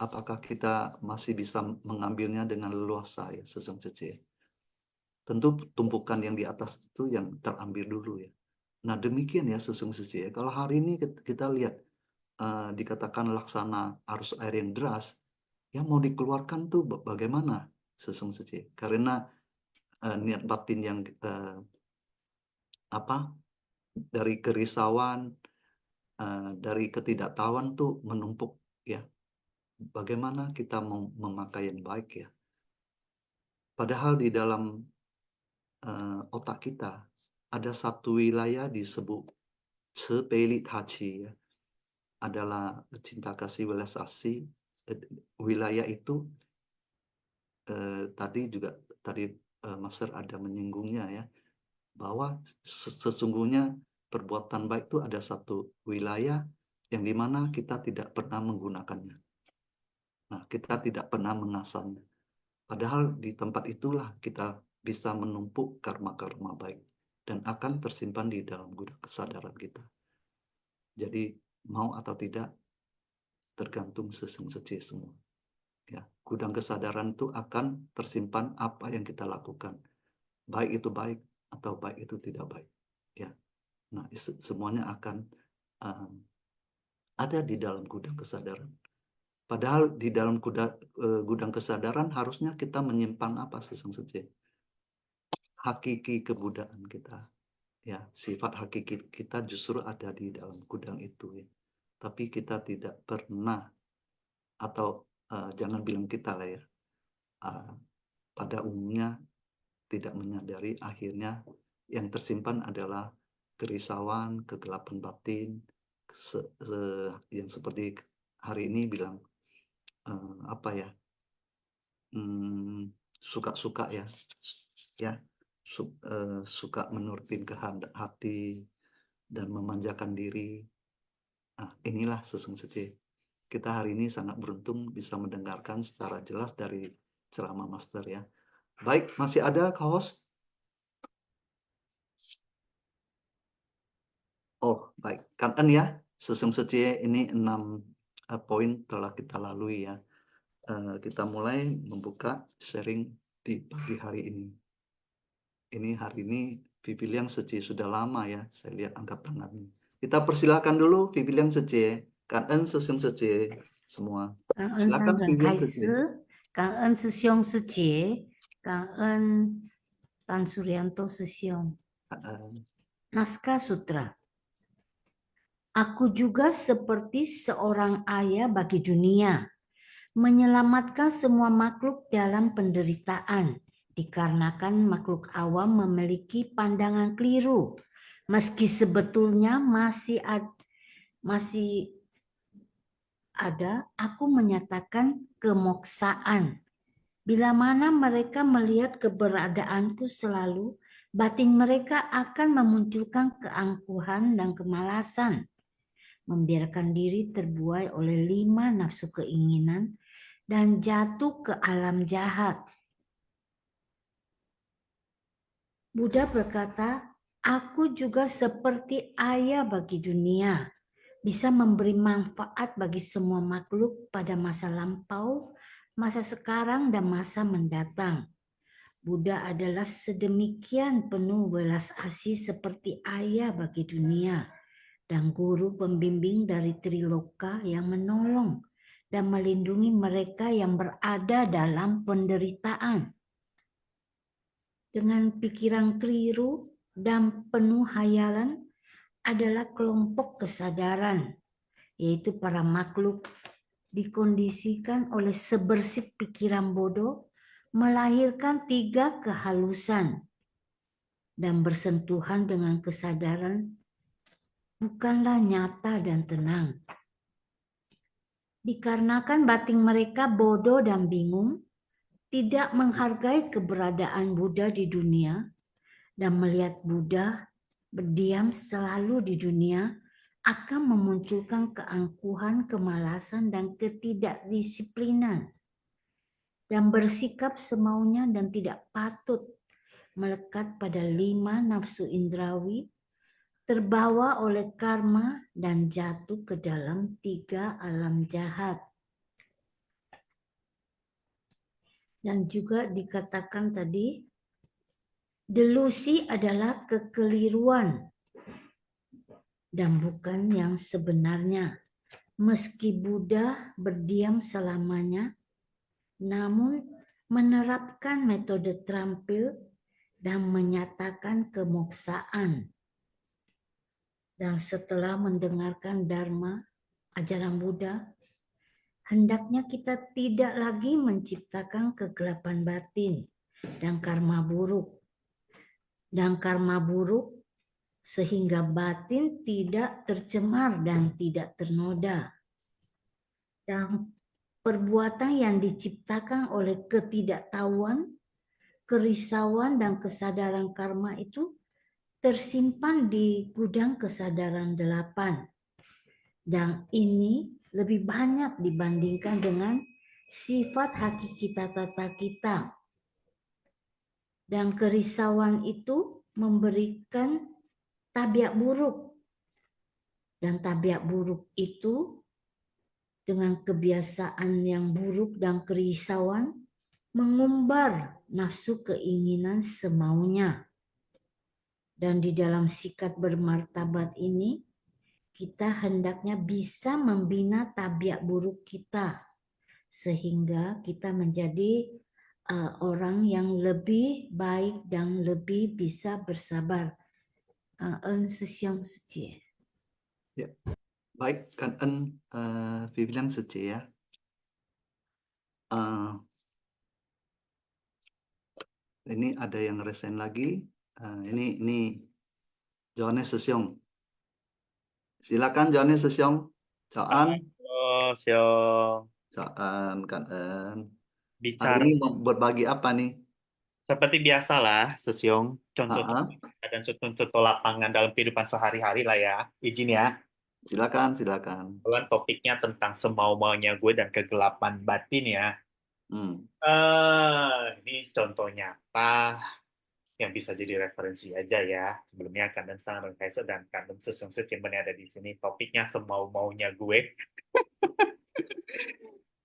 apakah kita masih bisa mengambilnya dengan leluasa ya, Sesung Cece? Tentu tumpukan yang di atas itu yang terambil dulu ya. Nah demikian ya Sesung Cece. Kalau hari ini kita lihat dikatakan laksana arus air yang deras, yang mau dikeluarkan tuh bagaimana Sesung Cece? Karena niat batin yang dari kerisauan, dari ketidaktahuan tuh menumpuk ya. Bagaimana kita mau memakai yang baik ya? Padahal di dalam otak kita ada satu wilayah disebut Cepeli Tachi ya. Adalah cinta kasih welas asih. Wilayah itu tadi Master ada menyinggungnya ya, bahwa sesungguhnya perbuatan baik itu ada satu wilayah yang dimana kita tidak pernah menggunakannya. Nah, kita tidak pernah mengasahnya. Padahal di tempat itulah kita bisa menumpuk karma-karma baik dan akan tersimpan di dalam gudang kesadaran kita. Jadi mau atau tidak tergantung Sesung Sece semua. Ya, gudang kesadaran itu akan tersimpan apa yang kita lakukan. Baik itu baik atau baik itu tidak baik. Ya. Nah, semuanya akan ada di dalam gudang kesadaran. Padahal di dalam gudang kesadaran harusnya kita menyimpan apa Sesung Sece? Hakiki kebudayaan kita. Ya, sifat hakiki kita justru ada di dalam gudang itu ya. Tapi kita tidak pernah atau jangan bilang kita lah ya. Pada umumnya tidak menyadari akhirnya yang tersimpan adalah kerisauan, kegelapan batin, yang seperti hari ini bilang suka-suka ya, suka menurutin kehendak hati dan memanjakan diri. Nah, inilah Sesung Sece. Kita hari ini sangat beruntung bisa mendengarkan secara jelas dari ceramah Master ya. Baik, masih ada host? Oh, baik. Kan ya, Sesung Sece ini 6 poin telah kita lalui ya. Kita mulai membuka sharing di pagi hari ini. Ini hari ini Vivi Liang Sece sudah lama ya, saya lihat angkat tangannya. Kita persilakan dulu Vivi Liang Sece, Kan En Sesung Sece semua. 感恩 Silakan 三 Vivi 人 Liang 开 Sece. 始，感恩师兄师姐，感恩丹苏良多师兄。Naskah Sutra. Aku juga seperti seorang ayah bagi dunia, menyelamatkan semua makhluk dalam penderitaan, dikarenakan makhluk awam memiliki pandangan keliru, meski sebetulnya masih ada, aku menyatakan kemoksaan. Bila mana mereka melihat keberadaanku selalu, batin mereka akan memunculkan keangkuhan dan kemalasan, membiarkan diri terbuai oleh 5 nafsu keinginan, dan jatuh ke alam jahat. Buddha berkata, aku juga seperti ayah bagi dunia, bisa memberi manfaat bagi semua makhluk pada masa lampau, masa sekarang, dan masa mendatang. Buddha adalah sedemikian penuh welas asih seperti ayah bagi dunia dan guru pembimbing dari Triloka yang menolong dan melindungi mereka yang berada dalam penderitaan. Dengan pikiran keliru dan penuh hayalan adalah kelompok kesadaran, yaitu para makhluk dikondisikan oleh sebersih pikiran bodoh, melahirkan 3 kehalusan dan bersentuhan dengan kesadaran bukanlah nyata dan tenang. Dikarenakan batin mereka bodoh dan bingung, tidak menghargai keberadaan Buddha di dunia, dan melihat Buddha berdiam selalu di dunia akan memunculkan keangkuhan, kemalasan, dan ketidakdisiplinan, dan bersikap semaunya dan tidak patut melekat pada 5 nafsu indrawi, terbawa oleh karma dan jatuh ke dalam 3 alam jahat. Dan juga dikatakan tadi, delusi adalah kekeliruan dan bukan yang sebenarnya. Meski Buddha berdiam selamanya, namun menerapkan metode terampil dan menyatakan kemoksaan. Dan setelah mendengarkan Dharma, ajaran Buddha, hendaknya kita tidak lagi menciptakan kegelapan batin dan karma buruk. Sehingga batin tidak tercemar dan tidak ternoda. Dan perbuatan yang diciptakan oleh ketidaktahuan, kerisauan, dan kesadaran karma itu tersimpan di gudang kesadaran 8. Dan ini lebih banyak dibandingkan dengan sifat hakikita tata kita. Dan kerisauan itu memberikan tabiat buruk. Dan tabiat buruk itu dengan kebiasaan yang buruk dan kerisauan mengumbar nafsu keinginan semaunya. Dan di dalam sikap bermartabat ini, kita hendaknya bisa membina tabiat buruk kita, sehingga kita menjadi orang yang lebih baik dan lebih bisa bersabar. Ya. Baik, Kan En Vivian Sece ya. Ini ada yang resign lagi. Ini Johannes Sesyong. Silakan Johannes Sesyong. Caan. Oh, Siong. Caan Kan En. Hari Bicara ini mau berbagi apa nih? seperti biasalah, Sesiong. Contoh Ah, ah. dan contoh lapangan dalam kehidupan sehari-hari lah ya. Izin ya. Silakan, silakan. Kebetulan topiknya tentang semau-maunya gue dan kegelapan batin ya. Ini contoh nyata yang bisa jadi referensi aja ya. Sebelumnya Kanden Sang dan Kaisa dan Kanden Sesyong yang ada di sini. Topiknya semau-maunya gue.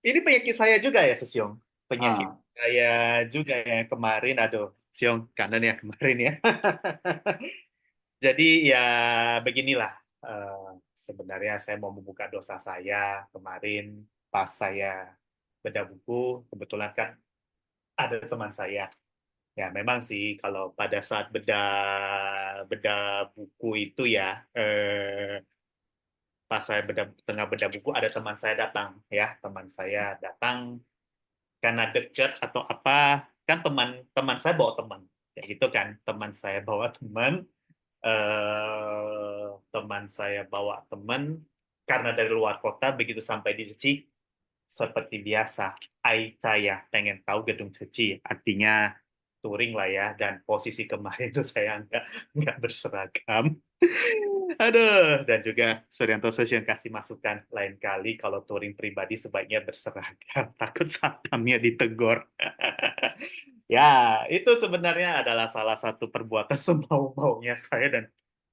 Ini penyakit saya juga ya, Sesyong. Penyakit saya juga ya kemarin. Aduh, Sesyong kangen ya kemarin ya. Jadi ya beginilah. Sebenarnya saya mau membuka dosa saya kemarin pas saya bedah buku. Kebetulan kan ada teman saya. Ya memang sih kalau pada saat bedah buku itu ya, pas saya tengah bedah buku ada teman saya datang ya, teman saya datang karena dekat atau apa, kan teman saya bawa teman ya gitu kan, teman saya bawa teman karena dari luar kota. Begitu sampai di Ceci, seperti biasa saya pengen tahu gedung Ceci, artinya touring lah ya. Dan posisi kemarin itu saya nggak berseragam. Aduh, dan juga Suryanto Session kasih masukan lain kali kalau touring pribadi sebaiknya berseragam, takut satpamnya ditegur. Ya, itu sebenarnya adalah salah satu perbuatan semau-maunya saya, dan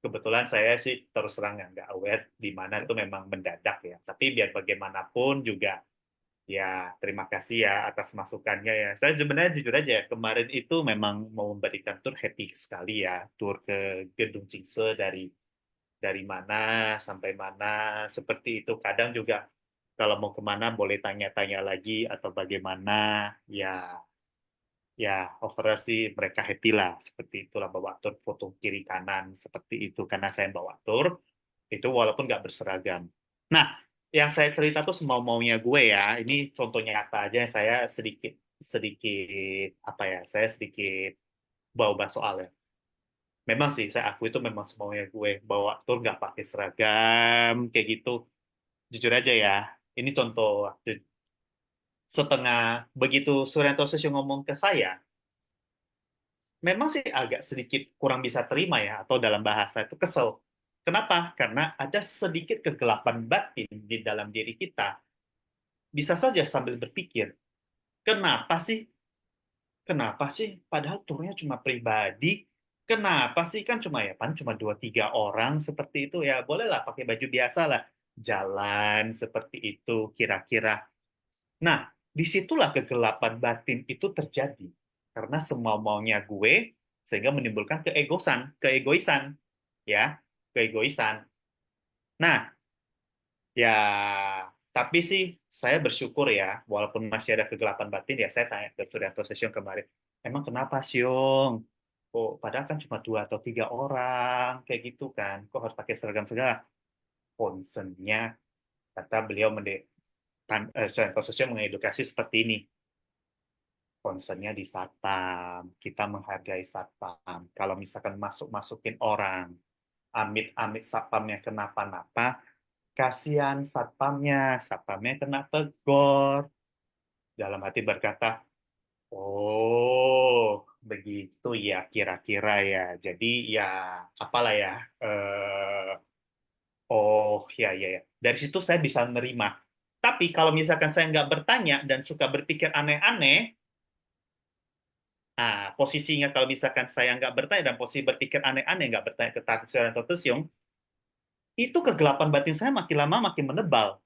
kebetulan saya sih terus terang nggak aware di mana itu memang mendadak ya. Tapi biar bagaimanapun juga, ya terima kasih ya atas masukannya ya. Saya sebenarnya jujur aja, kemarin itu memang mau memberikan tour, happy sekali ya, tour ke Gedung Cingse dari mana sampai mana, seperti itu. Kadang juga kalau mau kemana boleh tanya-tanya lagi atau bagaimana, ya overall sih mereka happy lah, seperti itulah. Bawa tour foto kiri kanan seperti itu, karena saya bawa tour itu walaupun nggak berseragam. Nah, yang saya cerita tuh semau-maunya gue ya, ini contoh nyata aja. Saya sedikit apa ya, saya sedikit bawa soal ya. memang sih saya aku itu memang semaunya gue bawa tour nggak pakai seragam kayak gitu. Jujur aja ya, ini contoh waktu setengah begitu Suryanto Sesio ngomong ke saya, memang sih agak sedikit kurang bisa terima ya, atau dalam bahasa itu kesel. Kenapa? Karena ada sedikit kegelapan batin di dalam diri kita. Bisa saja sambil berpikir, kenapa sih? Kenapa sih? Padahal turnya cuma pribadi. Kenapa sih? Kan cuma ya, pan cuma 2-3 orang seperti itu ya. Bolehlah pakai baju biasa lah. Jalan seperti itu kira-kira. Nah, disitulah kegelapan batin itu terjadi. Karena semua maunya gue, sehingga menimbulkan keegoisan, ya, keegoisan. Nah, ya, tapi sih saya bersyukur ya, walaupun masih ada kegelapan batin, ya saya tanya ke Suryanto Session kemarin, emang kenapa Siung? Kok padahal kan cuma 2 atau 3 orang, kayak gitu kan, kok harus pakai seragam segala? Concernnya, kata beliau, Suryanto Session mengedukasi seperti ini, concernnya di satpam, kita menghargai satpam. Kalau misalkan masukin orang, amit-amit satpamnya kenapa-napa, kasihan satpamnya kena tegur. Dalam hati berkata, oh begitu ya kira-kira ya. Jadi ya apalah ya. Oh ya ya ya. Dari situ saya bisa menerima. Tapi kalau misalkan saya nggak bertanya dan suka berpikir aneh-aneh, nah, posisinya kalau misalkan saya nggak bertanya dan posisi berpikir aneh-aneh, nggak bertanya ke Tatsuya atau Tusyong, itu kegelapan batin saya makin lama makin menebal.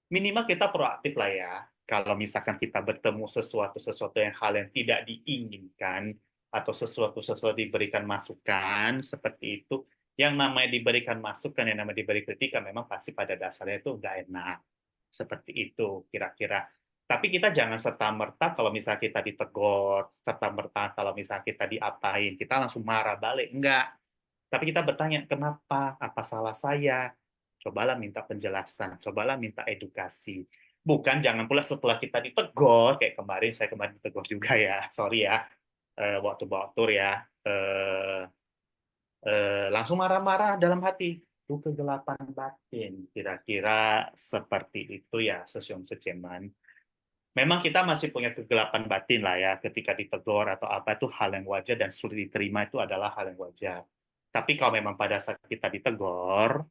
Minimal kita proaktif lah ya. Kalau misalkan kita bertemu sesuatu yang hal yang tidak diinginkan, atau sesuatu diberikan masukan, seperti itu, yang namanya diberikan masukan, yang namanya diberi kritikan, memang pasti pada dasarnya itu nggak enak. Seperti itu, kira-kira. Tapi kita jangan serta-merta kalau misalnya kita ditegur, serta-merta kalau misalnya kita diapain, kita langsung marah balik. Enggak. Tapi kita bertanya, kenapa? Apa salah saya? Cobalah minta penjelasan, cobalah minta edukasi. Bukan jangan pula setelah kita ditegur, kayak kemarin, saya kemarin ditegur juga ya, sorry ya, waktu bawa tur ya, langsung marah-marah dalam hati. Itu kegelapan batin, kira-kira seperti itu ya, Sesyong Sejeman. Memang kita masih punya kegelapan batin lah ya, ketika ditegur atau apa itu hal yang wajar dan sulit diterima itu adalah hal yang wajar. Tapi kalau memang pada saat kita ditegur,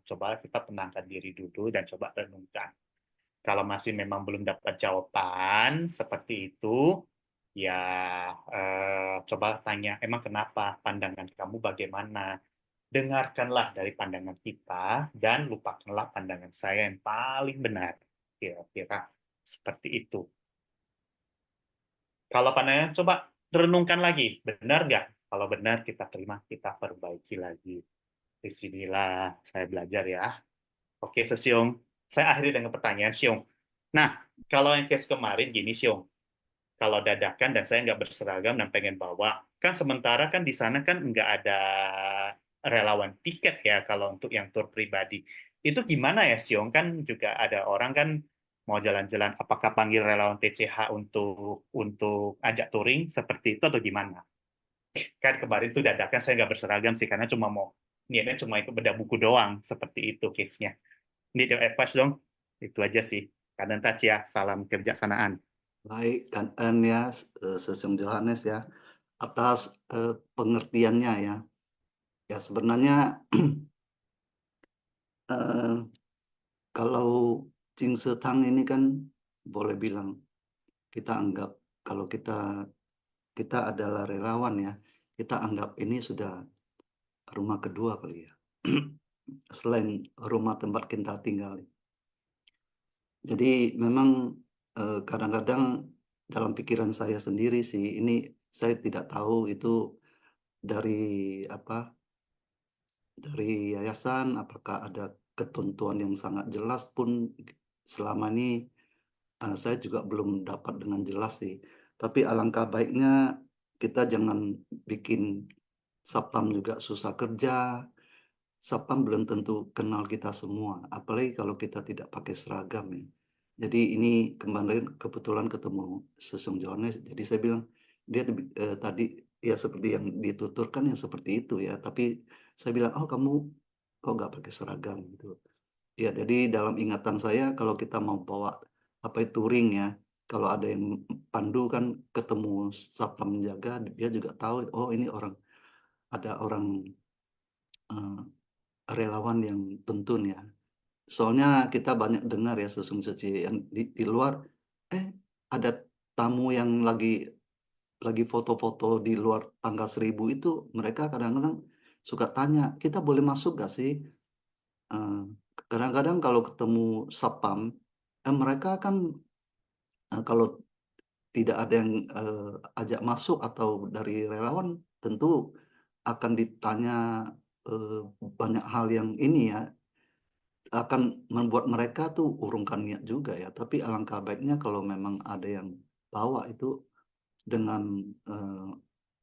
coba kita tenangkan diri dulu dan coba renungkan. Kalau masih memang belum dapat jawaban seperti itu, ya coba tanya, emang kenapa? Pandangan kamu bagaimana? Dengarkanlah dari pandangan kita dan lupakanlah pandangan saya yang paling benar. Kira-kira seperti itu. Kalau pandangan, coba renungkan lagi. Benar nggak? Kalau benar, kita terima, kita perbaiki lagi. Disinilah saya belajar ya. Oke, Siung. Saya akhiri dengan pertanyaan, Siung. Nah, kalau yang case kemarin gini, Siung. Kalau dadakan dan saya nggak berseragam dan pengen bawa, kan sementara kan di sana kan nggak ada relawan tiket ya kalau untuk yang tur pribadi. Itu gimana ya, Siung? Kan juga ada orang kan mau jalan-jalan, apakah panggil relawan TCH untuk ajak touring seperti itu atau gimana? Kan kemarin tuh dadakan saya nggak berseragam sih karena niatnya cuma ikut beda buku doang, seperti itu case-nya. Need your advice dong. Itu aja sih. Kadang touch ya, salam kebijaksanaan. Baik, Kangen ya, Sesung Johannes ya, atas pengertiannya ya. Ya sebenarnya kalau Jing Setang ini kan boleh bilang kita anggap kalau kita adalah relawan ya, kita anggap ini sudah rumah kedua kali ya. Selain rumah tempat kita tinggal. Jadi memang kadang-kadang dalam pikiran saya sendiri sih, ini saya tidak tahu itu dari apa, dari yayasan, apakah ada ketentuan yang sangat jelas pun selama ini saya juga belum dapat dengan jelas sih. Tapi alangkah baiknya kita jangan bikin Satpam juga susah kerja. Satpam belum tentu kenal kita semua, apalagi kalau kita tidak pakai seragam ya. Jadi ini kemarin kebetulan ketemu Sesung Johannes, jadi saya bilang dia tadi ya seperti yang dituturkan ya seperti itu ya. Tapi saya bilang, "Oh kamu kok nggak pakai seragam?" Gitu. Ya jadi dalam ingatan saya kalau kita mau bawa touring ya, kalau ada yang pandu kan ketemu satpam menjaga, dia juga tahu, oh ini ada orang, eee, relawan yang tuntun ya. Soalnya kita banyak dengar ya Sesungguh yang di luar, eh ada tamu yang lagi foto-foto di luar tangga 1000 itu, mereka kadang-kadang suka tanya, "Kita boleh masuk nggak sih?" Eee, kadang-kadang kalau ketemu satpam, mereka kan, kalau tidak ada yang, ajak masuk atau dari relawan, tentu akan ditanya, banyak hal yang ini ya, akan membuat mereka tuh urungkan niat juga ya. Tapi alangkah baiknya kalau memang ada yang bawa itu dengan,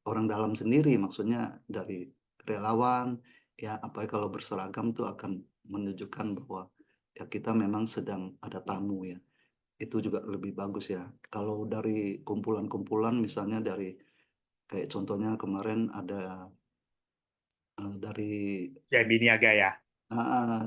orang dalam sendiri, maksudnya dari relawan, ya apalagi kalau berseragam tuh akan menunjukkan bahwa, ya kita memang sedang ada tamu ya. Itu juga lebih bagus ya. Kalau dari kumpulan-kumpulan misalnya dari kayak contohnya kemarin ada, dari Jadi niaga ya.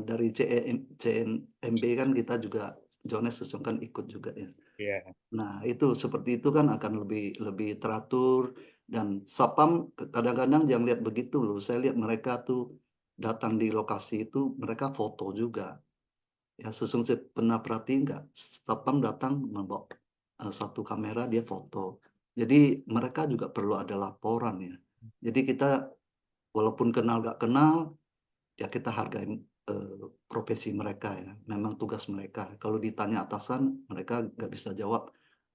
dari CNMB kan kita juga Jones Sesong kan ikut juga ya. Iya. Nah, itu seperti itu kan akan lebih lebih teratur dan Satpam kadang-kadang jangan lihat begitu loh, saya lihat mereka tuh datang di lokasi itu mereka foto juga. Ya saya pernah perhatiin nggak, Satpam datang membawa, 1 kamera dia foto. Jadi mereka juga perlu ada laporan ya. Jadi kita walaupun kenal nggak kenal, ya kita hargain, profesi mereka ya, memang tugas mereka. Kalau ditanya atasan, mereka nggak bisa jawab,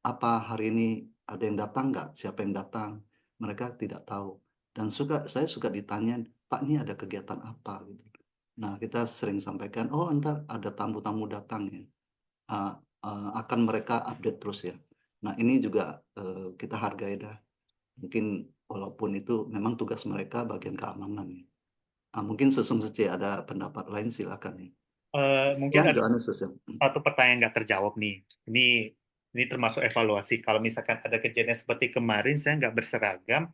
"Apa hari ini ada yang datang nggak? Siapa yang datang?" Mereka tidak tahu. Dan saya suka ditanyain, "Pak, ini ada kegiatan apa?" Gitu. Nah, kita sering sampaikan, "Oh, entar ada tamu-tamu datang ya." Eee akan mereka update terus ya. Nah, ini juga, kita hargai dah. Mungkin walaupun itu memang tugas mereka bagian keamanan ya. Mungkin Sesungguh ada pendapat lain silakan nih. Mungkin Ya, ada Johannes Sesung. satu pertanyaan nggak terjawab nih. Ini termasuk evaluasi. Kalau misalkan ada kejadian seperti kemarin, saya nggak berseragam,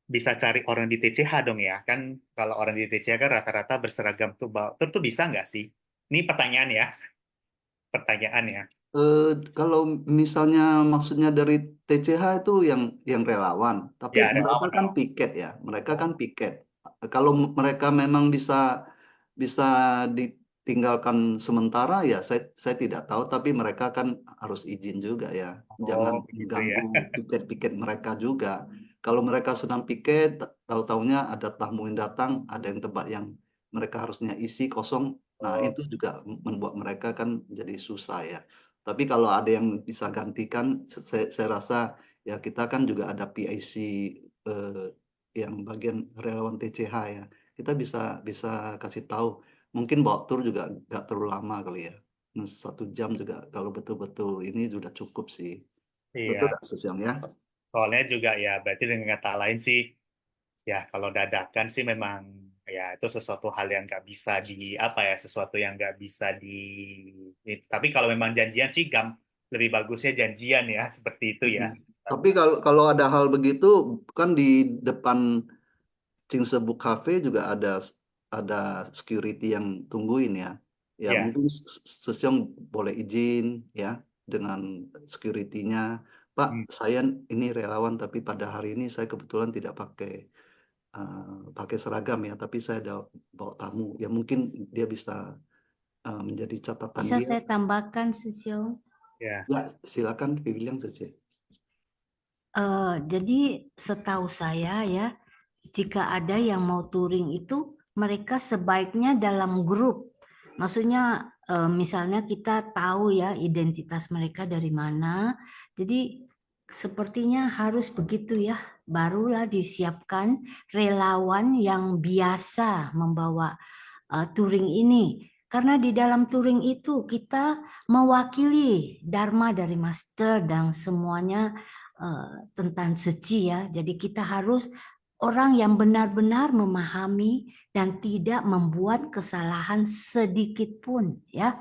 bisa cari orang di TCH dong ya. Kan kalau orang di TCH kan rata-rata berseragam tuh, tuh bisa nggak sih? Ini pertanyaan ya, pertanyaan ya. Kalau misalnya maksudnya dari TCH itu yang relawan, tapi Ya, mereka relawan kan dong. piket ya, mereka Oh, kan piket. Kalau mereka memang bisa ditinggalkan sementara ya saya tidak tahu, tapi mereka kan harus izin juga ya. oh Jangan begitu ya. mengganggu piket-piket mereka juga. Kalau mereka sedang piket, tahu-tahunya ada tamu yang datang, ada yang tempat yang mereka harusnya isi kosong, nah Oh, itu juga membuat mereka kan jadi susah ya. Tapi kalau ada yang bisa gantikan, saya rasa ya kita kan juga ada PIC, eee, yang bagian relawan TCH ya. Kita bisa bisa kasih tahu, mungkin bawa tur juga nggak terlalu lama kali ya. 1 jam juga kalau betul-betul ini sudah cukup sih. Betul iya. nggak Sesiang ya? Soalnya juga ya, berarti dengan kata lain sih, ya kalau dadakan sih memang ya itu sesuatu hal yang nggak bisa di apa ya, sesuatu yang nggak bisa tapi kalau memang janjian sih lebih bagusnya janjian ya seperti itu ya. Mhm. Tapi Bagus. kalau ada hal begitu, kan di depan Cingsebu Cafe juga ada security yang tungguin ya. Ya Ya. mungkin Sesiong boleh izin ya dengan security-nya, Hmm. "Pak, saya ini relawan tapi pada hari ini saya kebetulan tidak pakai seragam ya, tapi saya ada bawa tamu." Ya mungkin dia bisa, menjadi catatan Bisa dia. saya tambahkan, Sisyo? Ya. Ya silakan dibilang saja. Jadi setahu saya ya, jika ada yang mau touring itu mereka sebaiknya dalam grup. Maksudnya misalnya kita tahu ya identitas mereka dari mana. Jadi sepertinya harus begitu ya. Barulah disiapkan relawan yang biasa membawa touring ini. Karena di dalam touring itu kita mewakili Dharma dari Master dan semuanya tentang seci ya. Jadi kita harus orang yang benar-benar memahami dan tidak membuat kesalahan sedikit pun ya.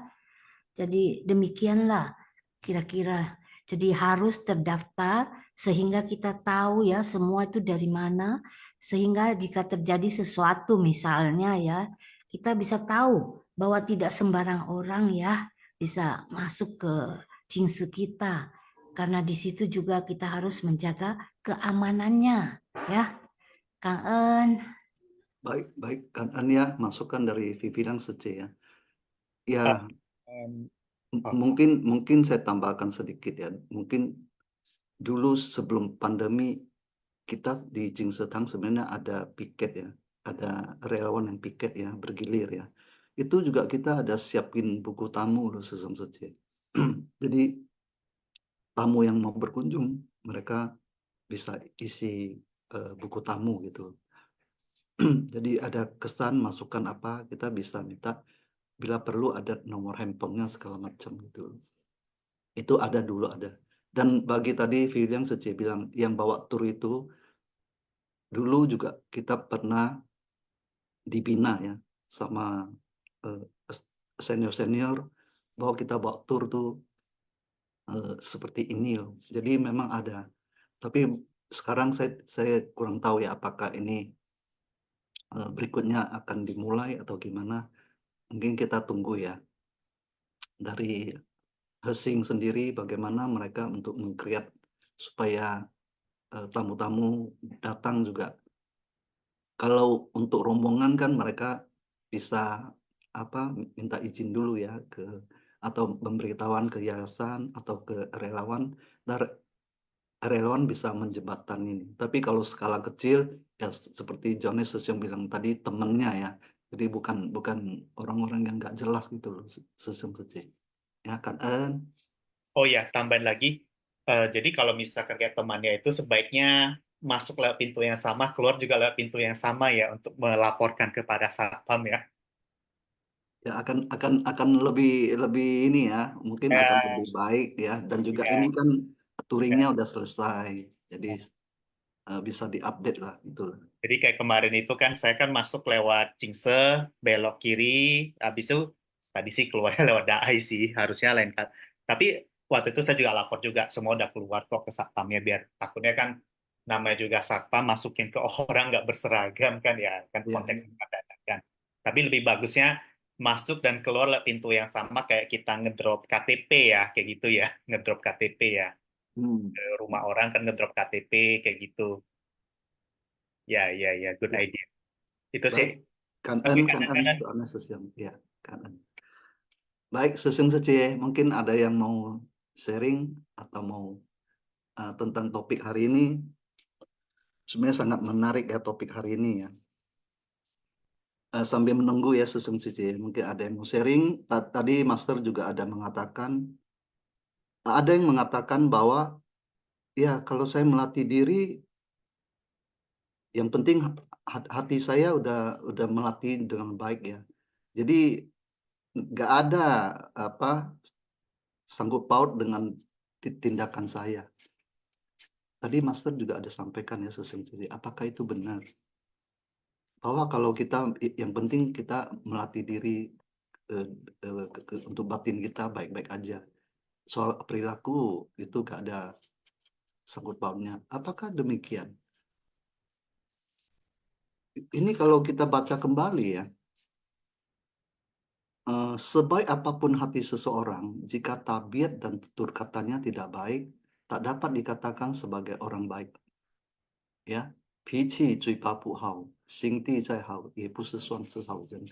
Jadi demikianlah kira-kira. Jadi harus terdaftar sehingga kita tahu ya semua itu dari mana. Sehingga jika terjadi sesuatu misalnya ya, kita bisa tahu bahwa tidak sembarang orang ya bisa masuk ke Jingse kita. Karena di situ juga kita harus menjaga keamanannya ya. Kang En. Baik, kan ya, masukan dari Vivian Sece ya. Ya, mungkin saya tambahkan sedikit ya. Mungkin dulu sebelum pandemi kita di Jingsetang sebenarnya ada piket ya, ada relawan yang piket ya, bergilir ya. Itu juga kita ada siapin buku tamu loh Sesong Sece. Jadi tamu yang mau berkunjung mereka bisa isi buku tamu gitu. Jadi ada kesan masukan apa kita bisa minta, bila perlu ada nomor handphonenya segala macam gitu. Itu ada dulu ada. Dan bagi tadi William Sece bilang yang bawa tur itu dulu juga kita pernah dibina ya sama senior-senior bahwa kita bawa tur tuh seperti ini loh. Jadi memang ada. Tapi sekarang saya kurang tahu ya apakah ini berikutnya akan dimulai atau gimana. Mungkin kita tunggu ya dari Hesing sendiri bagaimana mereka untuk meng-create supaya tamu-tamu datang juga. Kalau untuk rombongan kan mereka bisa minta izin dulu ya atau pemberitahuan ke yayasan atau ke relawan, dan relawan bisa menjembatani ini. Tapi kalau skala kecil ya seperti John Yesus yang bilang tadi temennya ya. Jadi bukan orang-orang yang nggak jelas gitu loh sesungguhnya. Ya kan Oh ya, tambahan lagi. Jadi kalau misalkan kayak temannya itu sebaiknya masuk lewat pintu yang sama, keluar juga lewat pintu yang sama ya untuk melaporkan kepada satpam ya. ya akan lebih ini ya, mungkin akan Ya, lebih baik ya, dan juga ya, ini kan ya. touringnya udah selesai, jadi bisa diupdate lah gitu. Jadi kayak kemarin itu kan saya kan masuk lewat Jingse, belok kiri, habis itu tadi sih keluarnya lewat Daai sih, harusnya lain kan. Tapi waktu itu saya juga lapor juga, semua udah keluar kok ke satpamnya, biar takutnya kan namanya juga satpam masukin ke orang nggak berseragam kan ya, kan Ya, konteks kan. Tapi lebih bagusnya masuk dan keluar lewat pintu yang sama kayak kita ngedrop KTP ya, kayak gitu ya, ngedrop KTP ya. Ke rumah orang kan ngedrop KTP kayak gitu. Ya, good ya. idea. Itu sih. Baik, kan Oke, soalnya sesiang, ya kan. Baik, sesiang saja, mungkin ada yang mau sharing atau mau tentang topik hari ini. Sebenarnya sangat menarik ya topik hari ini ya. Sambil menunggu ya sesiang saja, mungkin ada yang mau sharing. Tadi Master juga ada mengatakan bahwa ya kalau saya melatih diri, yang penting hati saya udah melatih dengan baik ya. Jadi nggak ada sanggup paut dengan tindakan saya. Tadi Master juga ada sampaikan ya sesungguhnya. Apakah itu benar? Bahwa kalau kita yang penting kita melatih diri untuk batin kita baik-baik aja. Soal perilaku itu gak ada sangkut pautnya. Apakah demikian? Ini kalau kita baca kembali ya, sebaik apapun hati seseorang, jika tabiat dan tutur katanya tidak baik, tak dapat dikatakan sebagai orang baik. Ya, pici cui papu hao, xing di zai hao, ye bu shi suan shi hao zhen.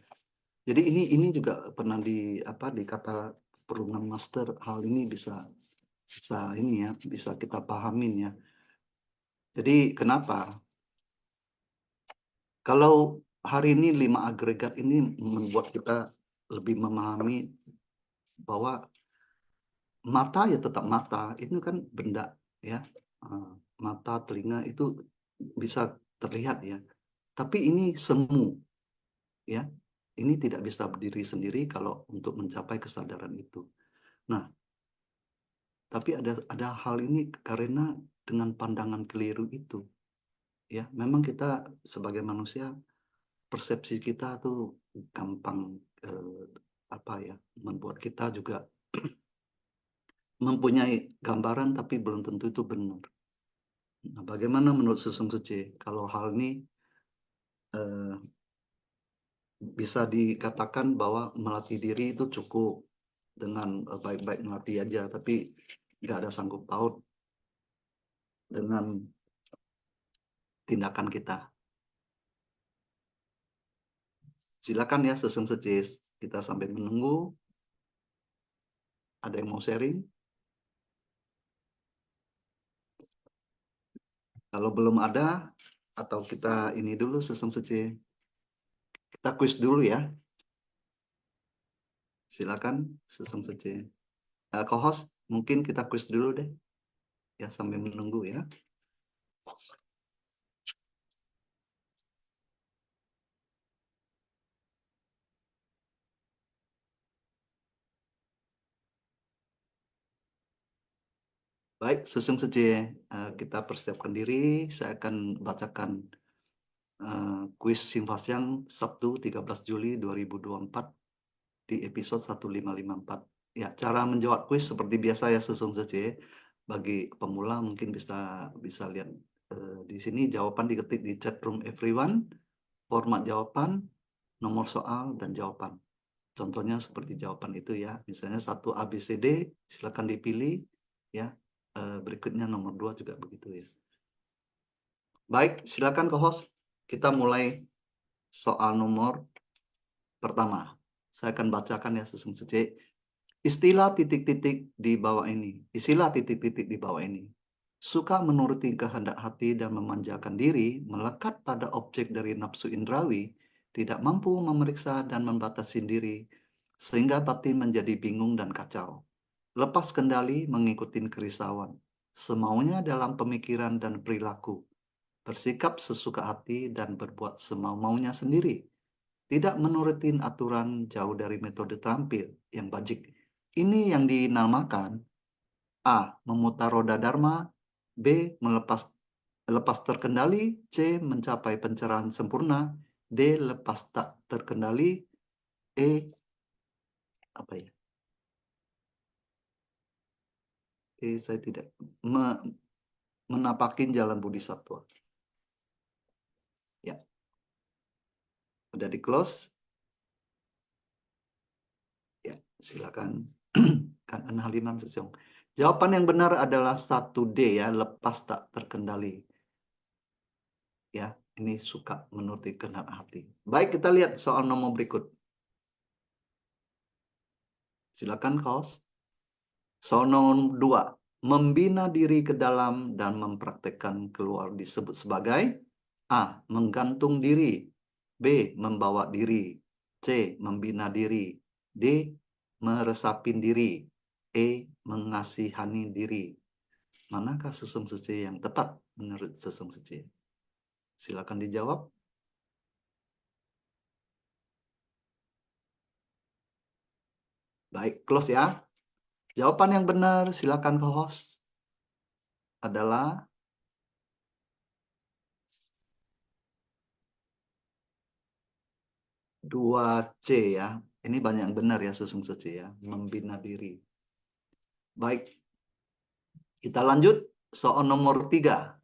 Jadi ini juga pernah dikata perundang Master, hal ini bisa ini ya, bisa kita pahamin ya. Jadi kenapa? Kalau hari ini 5 agregat ini membuat kita lebih memahami bahwa mata ya tetap mata, itu kan benda ya. Mata, telinga itu bisa terlihat ya. Tapi ini semu ya. Ini tidak bisa berdiri sendiri kalau untuk mencapai kesadaran itu. Nah, tapi ada hal ini karena dengan pandangan keliru itu ya, memang kita sebagai manusia persepsi kita tuh gampang membuat kita juga mempunyai gambaran tapi belum tentu itu benar. Nah, bagaimana menurut Sesung Suci kalau hal ini bisa dikatakan bahwa melatih diri itu cukup dengan baik-baik melatih aja, tapi nggak ada sangkut paut dengan tindakan kita. Silakan ya Sesung Suci, kita sampai menunggu. Ada yang mau sharing? Kalau belum ada, atau kita ini dulu Sesung Suci, kita kuis dulu ya. Silakan Sesung Suci. Co-host, mungkin kita kuis dulu deh. Ya, sambil menunggu ya. Baik, Sesung Suci, kita persiapkan diri. Saya akan bacakan kuis Simfasiang Sabtu 13 Juli 2024 di episode 1554. Ya, cara menjawab kuis seperti biasa ya Sesung Suci. Bagi pemula mungkin bisa lihat di sini jawaban diketik di chat room everyone, format jawaban, nomor soal dan jawaban. Contohnya seperti jawaban itu ya, misalnya 1 ABCD, silakan dipilih ya. Berikutnya nomor 2 juga begitu ya. Baik, silakan co-host. Kita mulai soal nomor pertama. Saya akan bacakan ya Sesung Suci. Istilah titik-titik di bawah ini. Istilah titik-titik di bawah ini. Suka menuruti kehendak hati dan memanjakan diri, melekat pada objek dari nafsu indrawi, tidak mampu memeriksa dan membatasi diri, sehingga batin menjadi bingung dan kacau. Lepas kendali mengikuti kerisauan, semaunya dalam pemikiran dan perilaku, bersikap sesuka hati dan berbuat semau-maunya sendiri, tidak menuruti aturan, jauh dari metode terampil yang bajik. Ini yang dinamakan A. Memutar roda dharma, B. Lepas terkendali, C. Mencapai pencerahan sempurna, D. Lepas tak terkendali, E. Apa ya? Saya tidak menapakin jalan bodhisattva. Ya, udah di close. Ya, silakan. Kan Haliman Sesiong. Jawaban yang benar adalah 1D ya, lepas tak terkendali. Ya, ini suka menuruti kehendak hati. Baik, kita lihat soal nomor berikut. Silakan host. Soal nomor 2. Membina diri ke dalam dan mempraktekkan keluar disebut sebagai A. Menggantung diri, B. Membawa diri, C. Membina diri, D. Meresapin diri, E. Mengasihani diri. Manakah Sesung Suci yang tepat menurut Sesung Suci? Silakan dijawab. Baik, close ya. Jawaban yang benar, silakan co-host, adalah dua C ya. Ini banyak yang benar ya Sesung Suci ya. Membina diri. Baik. Kita lanjut soal nomor 3.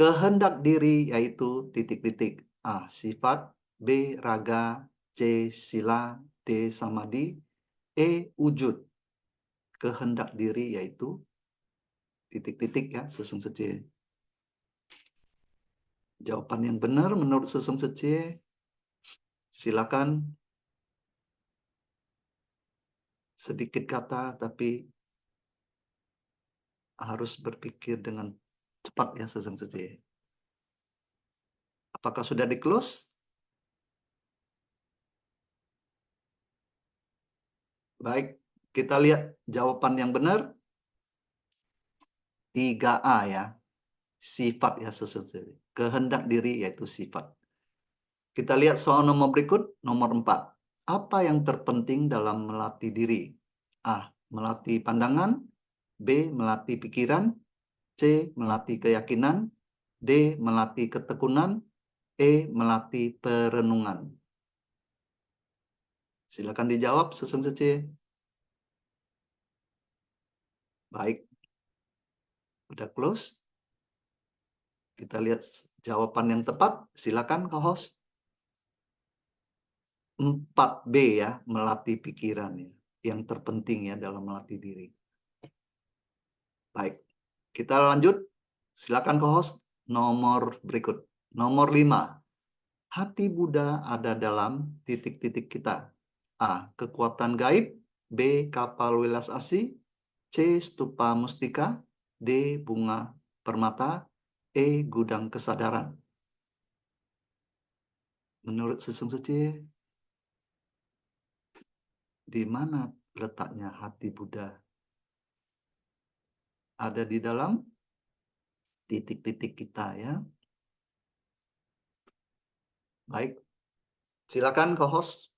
Kehendak diri yaitu titik-titik. A. Sifat, B. Raga, C. Sila, D. Samadhi, E. Wujud. Kehendak diri yaitu titik-titik ya Sesung Suci. Jawaban yang benar menurut Sesung Suci, silakan. Sedikit kata tapi harus berpikir dengan cepat ya Sesung Suci. Apakah sudah di close? Baik, kita lihat jawaban yang benar. 3A ya. Sifat ya Sesung Suci. Kehendak diri yaitu sifat. Kita lihat soal nomor berikut, nomor 4. Apa yang terpenting dalam melatih diri? A. Melatih pandangan, B. Melatih pikiran, C. Melatih keyakinan, D. Melatih ketekunan, E. Melatih perenungan. Silakan dijawab Sesung Suci. Baik. Udah close? Kita lihat jawaban yang tepat. Silakan co-host. 4B ya, melatih pikiran ya. Yang terpenting ya dalam melatih diri. Baik. Kita lanjut. Silakan co-host. Nomor berikut. Nomor 5. Hati Buddha ada dalam titik-titik kita. A. Kekuatan gaib. B. Kapal welas asih. C. Stupa mustika. D. Bunga permata. E. Gudang kesadaran. Menurut Sesung Suci, di mana letaknya hati Buddha? Ada di dalam titik-titik kita ya. Baik. Silakan co-host.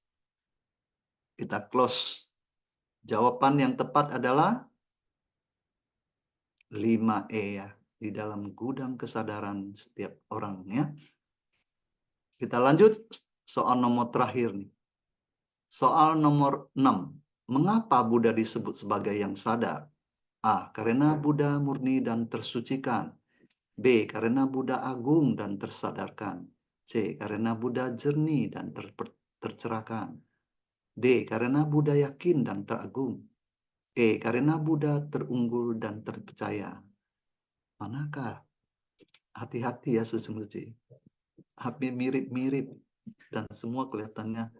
Kita close. Jawaban yang tepat adalah 5E ya. Di dalam gudang kesadaran setiap orang ya. Kita lanjut soal nomor terakhir nih. Soal nomor 6. Mengapa Buddha disebut sebagai yang sadar? A. Karena Buddha murni dan tersucikan. B. Karena Buddha agung dan tersadarkan. C. Karena Buddha jernih dan tercerahkan. D. Karena Buddha yakin dan teragung. E. Karena Buddha terunggul dan terpercaya. Manakah? Hati-hati ya sesungguhnya. Hampir mirip-mirip. Dan semua kelihatannya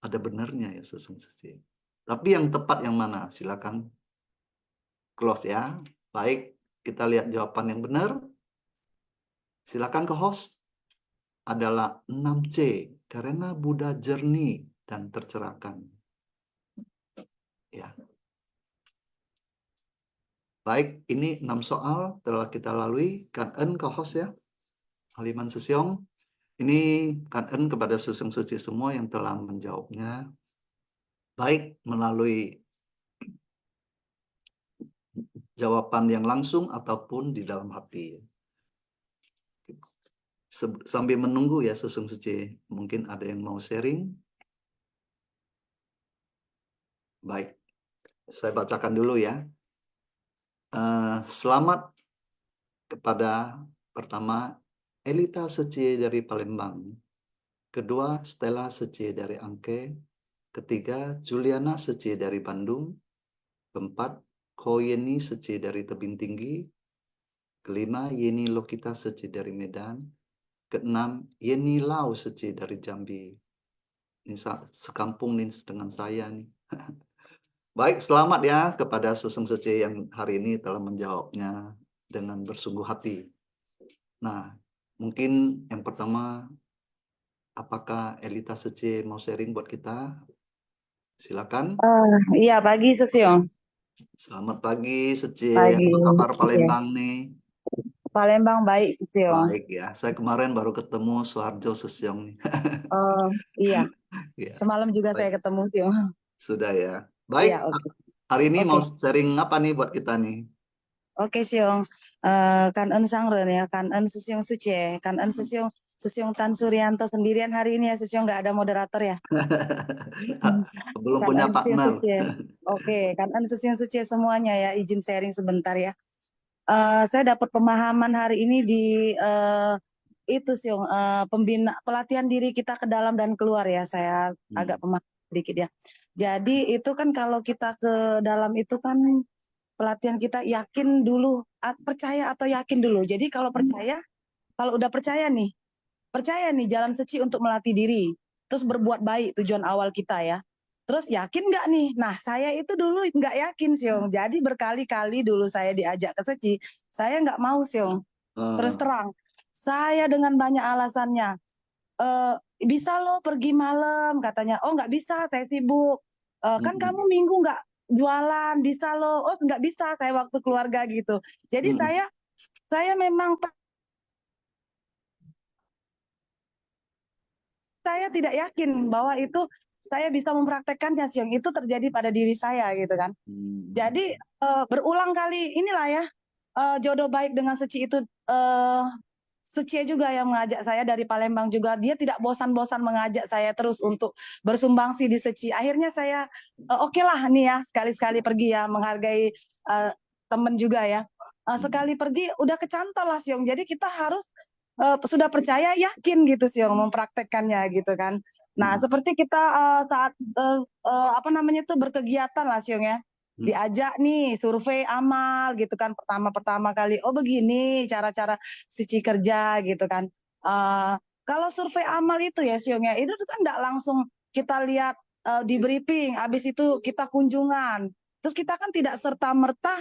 ada benarnya ya sesungguhnya. Tapi yang tepat yang mana? Silakan close ya. Baik, kita lihat jawaban yang benar. Silakan ke host. Adalah 6C. Karena Buddha jernih dan tercerahkan. Ya. Baik, ini 6 soal telah kita lalui. Kan-en ke host ya. Haliman Sesyong. Ini kan-en kepada Sesung Suci semua yang telah menjawabnya. Baik melalui jawaban yang langsung ataupun di dalam hati. Sambil menunggu ya Sesung Suci, mungkin ada yang mau sharing. Baik, saya bacakan dulu ya. Selamat kepada pertama Elita Secie dari Palembang, kedua Stella Secie dari Angke, ketiga Juliana Secie dari Bandung, keempat Ko Yeni Secie dari Tebing Tinggi, kelima Yeni Lokita Secie dari Medan, keenam Yeni Lau Secie dari Jambi. Ini sekampung nih dengan saya nih. Baik, selamat ya kepada Sesung Secie yang hari ini telah menjawabnya dengan bersungguh hati. Nah, mungkin yang pertama, apakah Elita Secie mau sharing buat kita? Silakan. Iya, pagi Sesyong. Selamat pagi Secie. Pagi. Apa kabar Iya. Palembang nih? Palembang baik Sesyong. Baik ya. Saya kemarin baru ketemu Suharjo Sesyong nih. Oh iya. Ya, Semalam juga baik. saya ketemu Sesyong. Sudah ya. Baik. Iya, oke. Hari ini Oke. mau sharing apa nih buat kita nih? Oke Sesyong. Kan-en Sangren ya, kan-en Sesyong Suce, kan-en Sesyong Tan Suryanto sendirian hari ini ya Sesyong, nggak ada moderator ya. Belum punya Kan-en Sesyong partner. Suce. Oke, kan-en Sesyong Suce semuanya ya, izin sharing sebentar ya. Saya dapat pemahaman hari ini di itu Sesyong, pelatihan diri kita ke dalam dan keluar ya. Saya agak pemaham sedikit ya. Jadi itu kan kalau kita ke dalam itu kan pelatihan kita yakin dulu, percaya atau yakin dulu. Jadi kalau percaya, kalau udah percaya nih jalan suci untuk melatih diri, terus berbuat baik tujuan awal kita ya. Terus yakin nggak nih? Nah saya itu dulu nggak yakin Siong. Jadi berkali-kali dulu saya diajak ke suci, saya nggak mau Siong. Terus terang, saya dengan banyak alasannya. Bisa lo pergi malam katanya. Oh nggak bisa, saya sibuk. Kan kamu minggu nggak jualan, bisa lo. Oh nggak bisa, saya waktu keluarga gitu. Jadi saya memang saya tidak yakin bahwa itu saya bisa mempraktekkannya yang itu terjadi pada diri saya gitu kan. Jadi berulang kali inilah ya jodoh baik dengan Seci itu. Seci juga yang mengajak saya dari Palembang juga, dia tidak bosan-bosan mengajak saya terus untuk bersumbangsi di Seci. Akhirnya saya oke lah nih ya sekali-sekali pergi ya, menghargai temen juga ya. Sekali pergi udah kecantol lah Siong. Jadi kita harus sudah percaya, yakin gitu Siong mempraktekkannya gitu kan. Nah, seperti kita saat apa namanya tuh berkegiatan lah Siong ya. Diajak nih survei amal gitu kan pertama kali. Oh begini cara-cara Sici kerja gitu kan. Kalau survei amal itu ya Siong ya, itu kan enggak langsung kita lihat di briefing, habis itu kita kunjungan. Terus kita kan tidak serta-merta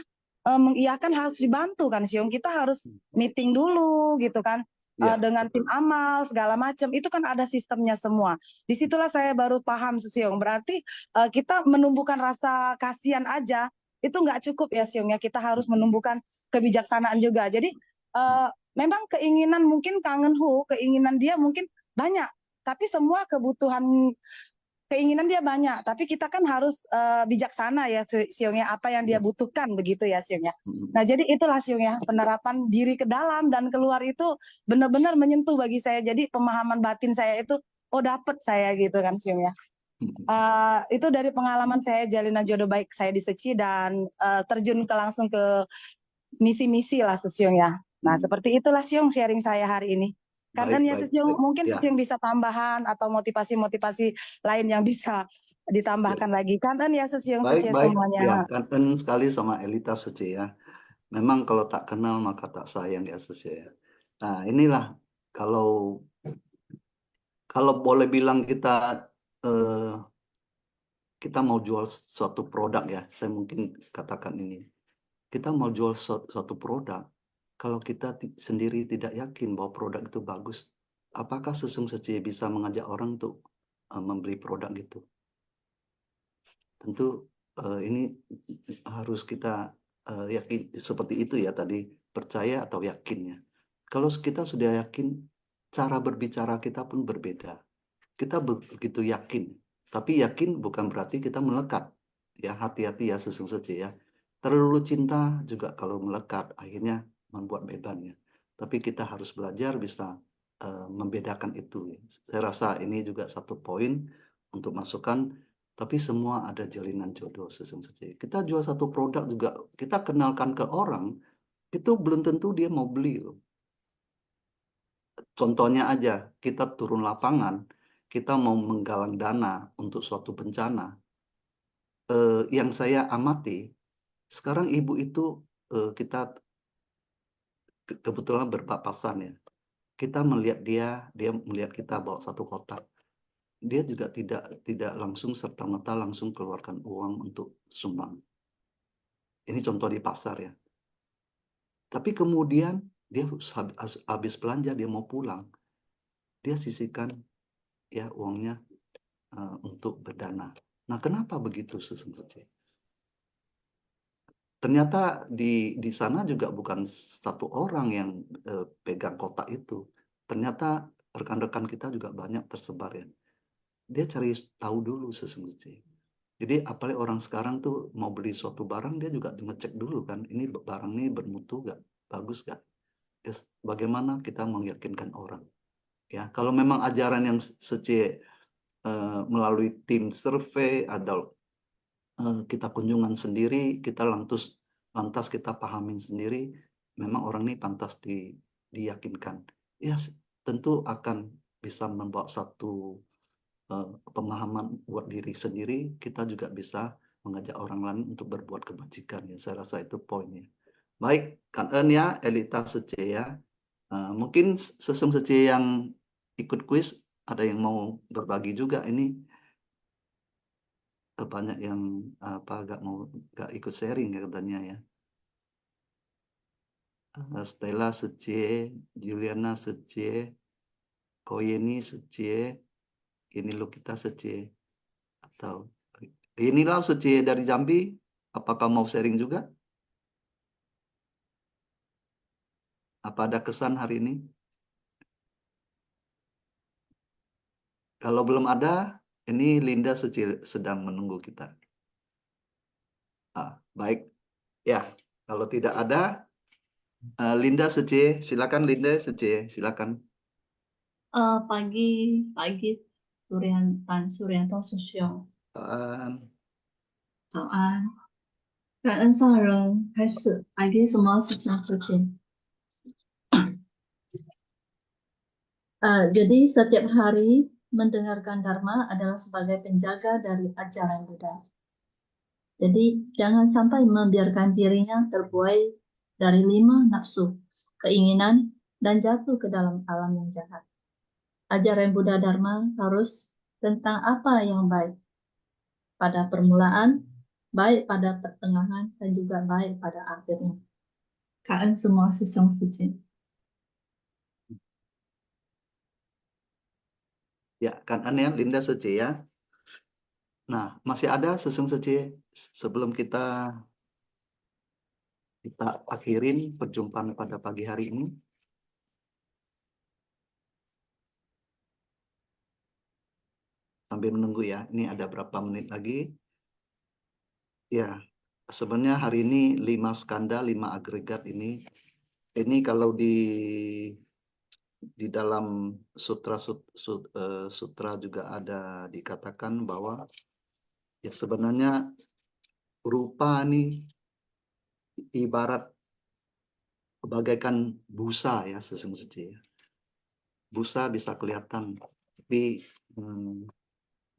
mengiyakan harus dibantu kan Siong. Kita harus meeting dulu gitu kan. Dengan tim amal segala macam itu kan ada sistemnya semua. Disitulah saya baru paham Siong. Berarti kita menumbuhkan rasa kasihan aja itu nggak cukup ya Siong ya. Kita harus menumbuhkan kebijaksanaan juga. Jadi memang keinginan mungkin kangen keinginan dia mungkin banyak. Tapi semua keinginan dia banyak, tapi kita kan harus bijaksana ya Siong ya, apa yang dia butuhkan begitu ya Siong ya. Nah jadi itulah Siong ya, penerapan diri ke dalam dan keluar itu benar-benar menyentuh bagi saya. Jadi pemahaman batin saya itu, oh dapat saya gitu kan Siong ya. Itu dari pengalaman saya jalinan jodoh baik saya di Seci dan terjun langsung ke misi-misi lah Siong ya. Nah seperti itulah Siong sharing saya hari ini. Karena ya Siong mungkin Siong bisa tambahan atau motivasi-motivasi lain yang bisa ditambahkan lagi. Karena ya Siong semuanya. Ya, kangen sekali sama Elita Seci ya. Memang kalau tak kenal maka tak sayang ya Seci ya. Nah inilah kalau boleh bilang kita mau jual suatu produk ya, saya mungkin katakan ini. Kita mau jual suatu produk, kalau kita sendiri tidak yakin bahwa produk itu bagus, apakah sesungguhnya bisa mengajak orang untuk membeli produk itu? Tentu ini harus kita yakin seperti itu ya tadi, percaya atau yakinnya. Kalau kita sudah yakin, cara berbicara kita pun berbeda. Kita begitu yakin, tapi yakin bukan berarti kita melekat. Ya, hati-hati ya sesungguhnya ya. Terlalu cinta juga kalau melekat akhirnya membuat beban ya. Tapi kita harus belajar bisa membedakan itu. Saya rasa ini juga satu poin untuk masukan. Tapi semua ada jalinan jodoh sesungguhnya. Kita jual satu produk juga kita kenalkan ke orang itu belum tentu dia mau beli loh. Contohnya aja kita turun lapangan, kita mau menggalang dana untuk suatu bencana. Yang saya amati sekarang ibu itu kita kebetulan berpapasan ya. Kita melihat dia melihat kita bawa satu kotak. Dia juga tidak langsung serta-merta langsung keluarkan uang untuk sumbang. Ini contoh di pasar ya. Tapi kemudian dia habis belanja dia mau pulang. Dia sisihkan ya uangnya untuk berdana. Nah, kenapa begitu sesungguhnya? Ternyata di sana juga bukan satu orang yang pegang kotak itu. Ternyata rekan-rekan kita juga banyak tersebar ya. Dia cari tahu dulu sesungguhnya. Jadi apalagi orang sekarang tuh mau beli suatu barang dia juga ngecek dulu kan, ini barang ini bermutu gak, bagus gak? Yes, bagaimana kita meyakinkan orang? Ya, kalau memang ajaran yang melalui tim survei atau kita kunjungan sendiri, kita lantas kita pahamin sendiri, memang orang ini pantas diyakinkan. Ya, tentu akan bisa membawa satu pemahaman buat diri sendiri, kita juga bisa mengajak orang lain untuk berbuat kebajikan. Ya, saya rasa itu poinnya. Baik, kangen ya Elita Sece ya. Mungkin Sece yang ikut kuis ada yang mau berbagi juga ini. Banyak yang gak ikut sharing ya katanya ya. Stella Sece, Juliana Sece, Koyeni Sece, ini Lukita Sece, atau inilah Sece dari Jambi. Apakah mau sharing juga? Apa ada kesan hari ini? Kalau belum ada, ini Linda sedang menunggu kita. Baik, ya. Kalau tidak ada, Linda Sece, silakan Linda Sece, silakan. Pagi Suryanto Susyo. 早安。感恩上人开始，爱给什么事情事情。Jadi setiap hari mendengarkan Dharma adalah sebagai penjaga dari ajaran Buddha. Jadi jangan sampai membiarkan dirinya terbuai dari 5 nafsu, keinginan, dan jatuh ke dalam alam yang jahat. Ajaran Buddha Dharma harus tentang apa yang baik pada permulaan, baik pada pertengahan, dan juga baik pada akhirnya. Cảm ơn semua sesong suci. Ya, kan ya, Linda Sece ya. Nah, masih ada Sesung Sece sebelum kita akhirin perjumpaan pada pagi hari ini. Sambil menunggu ya, ini ada berapa menit lagi. Ya, sebenarnya hari ini 5 skanda, 5 agregat ini kalau di dalam sutra juga ada dikatakan bahwa ya sebenarnya rupa ini ibarat bagaikan busa ya sesungguhnya. Busa bisa kelihatan, tapi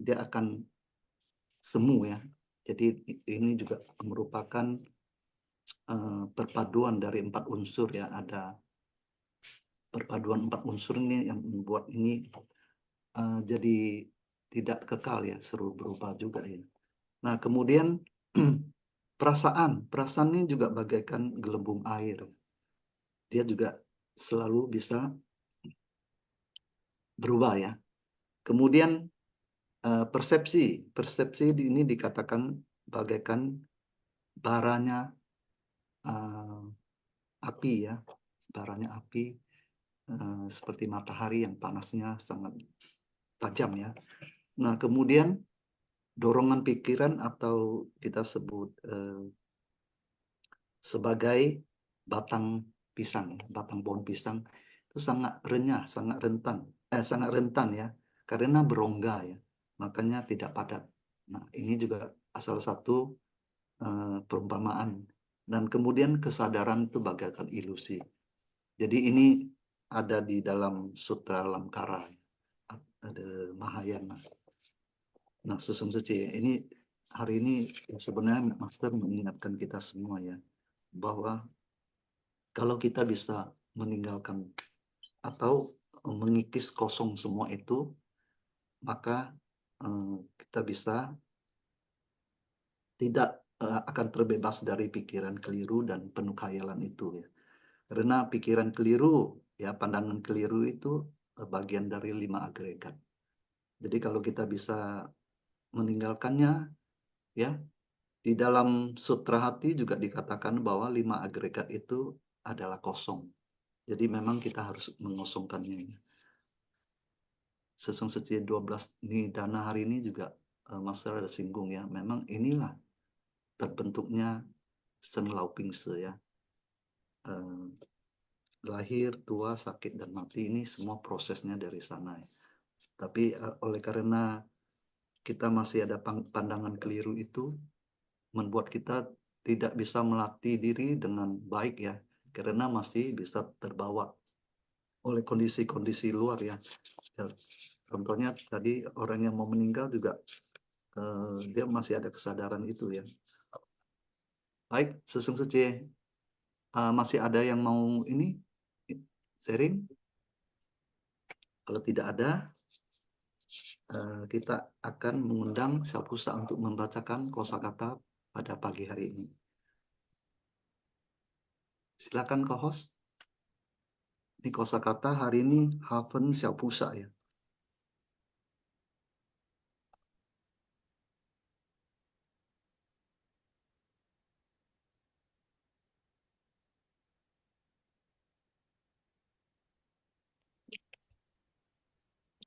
dia akan semu ya. Jadi ini juga merupakan perpaduan dari 4 unsur ya. Ada perpaduan 4 unsur ini yang membuat ini jadi tidak kekal ya, seru berubah juga ya. Nah kemudian perasaan ini juga bagaikan gelembung air. Dia juga selalu bisa berubah ya. Kemudian persepsi ini dikatakan bagaikan baranya api ya, baranya api seperti matahari yang panasnya sangat tajam ya. Nah kemudian dorongan pikiran atau kita sebut sebagai batang pisang, batang pohon pisang itu sangat renyah, sangat rentan ya, karena berongga ya, makanya tidak padat. Nah ini juga salah satu perumpamaan. Dan kemudian kesadaran itu bagaikan ilusi. Jadi ini ada di dalam Sutra Lamkara, ada Mahayana. Nah sesungguhnya ini hari ini sebenarnya Master mengingatkan kita semua ya, bahwa kalau kita bisa meninggalkan atau mengikis kosong semua itu, maka kita bisa tidak akan terbebas dari pikiran keliru dan penuh khayalan itu ya. Karena pikiran keliru ya, pandangan keliru itu bagian dari 5 agregat. Jadi kalau kita bisa meninggalkannya ya, di dalam sutra hati juga dikatakan bahwa 5 agregat itu adalah kosong. Jadi memang kita harus mengosongkannya. Sesung Seci 12 Nidana hari ini juga Master ada singgung ya. Memang inilah terbentuknya Seng Laupingse ya. Lahir, tua, sakit, dan mati ini semua prosesnya dari sana ya. Tapi oleh karena kita masih ada pandangan keliru itu, membuat kita tidak bisa melatih diri dengan baik ya, karena masih bisa terbawa oleh kondisi-kondisi luar ya. Contohnya tadi orang yang mau meninggal juga dia masih ada kesadaran itu ya. Baik, Sesung Sece, masih ada yang mau ini sharing? Kalau tidak ada, kita akan mengundang Syapusa untuk membacakan kosakata pada pagi hari ini. Silakan co-host. Ini kosakata hari ini Haven Syapusa ya.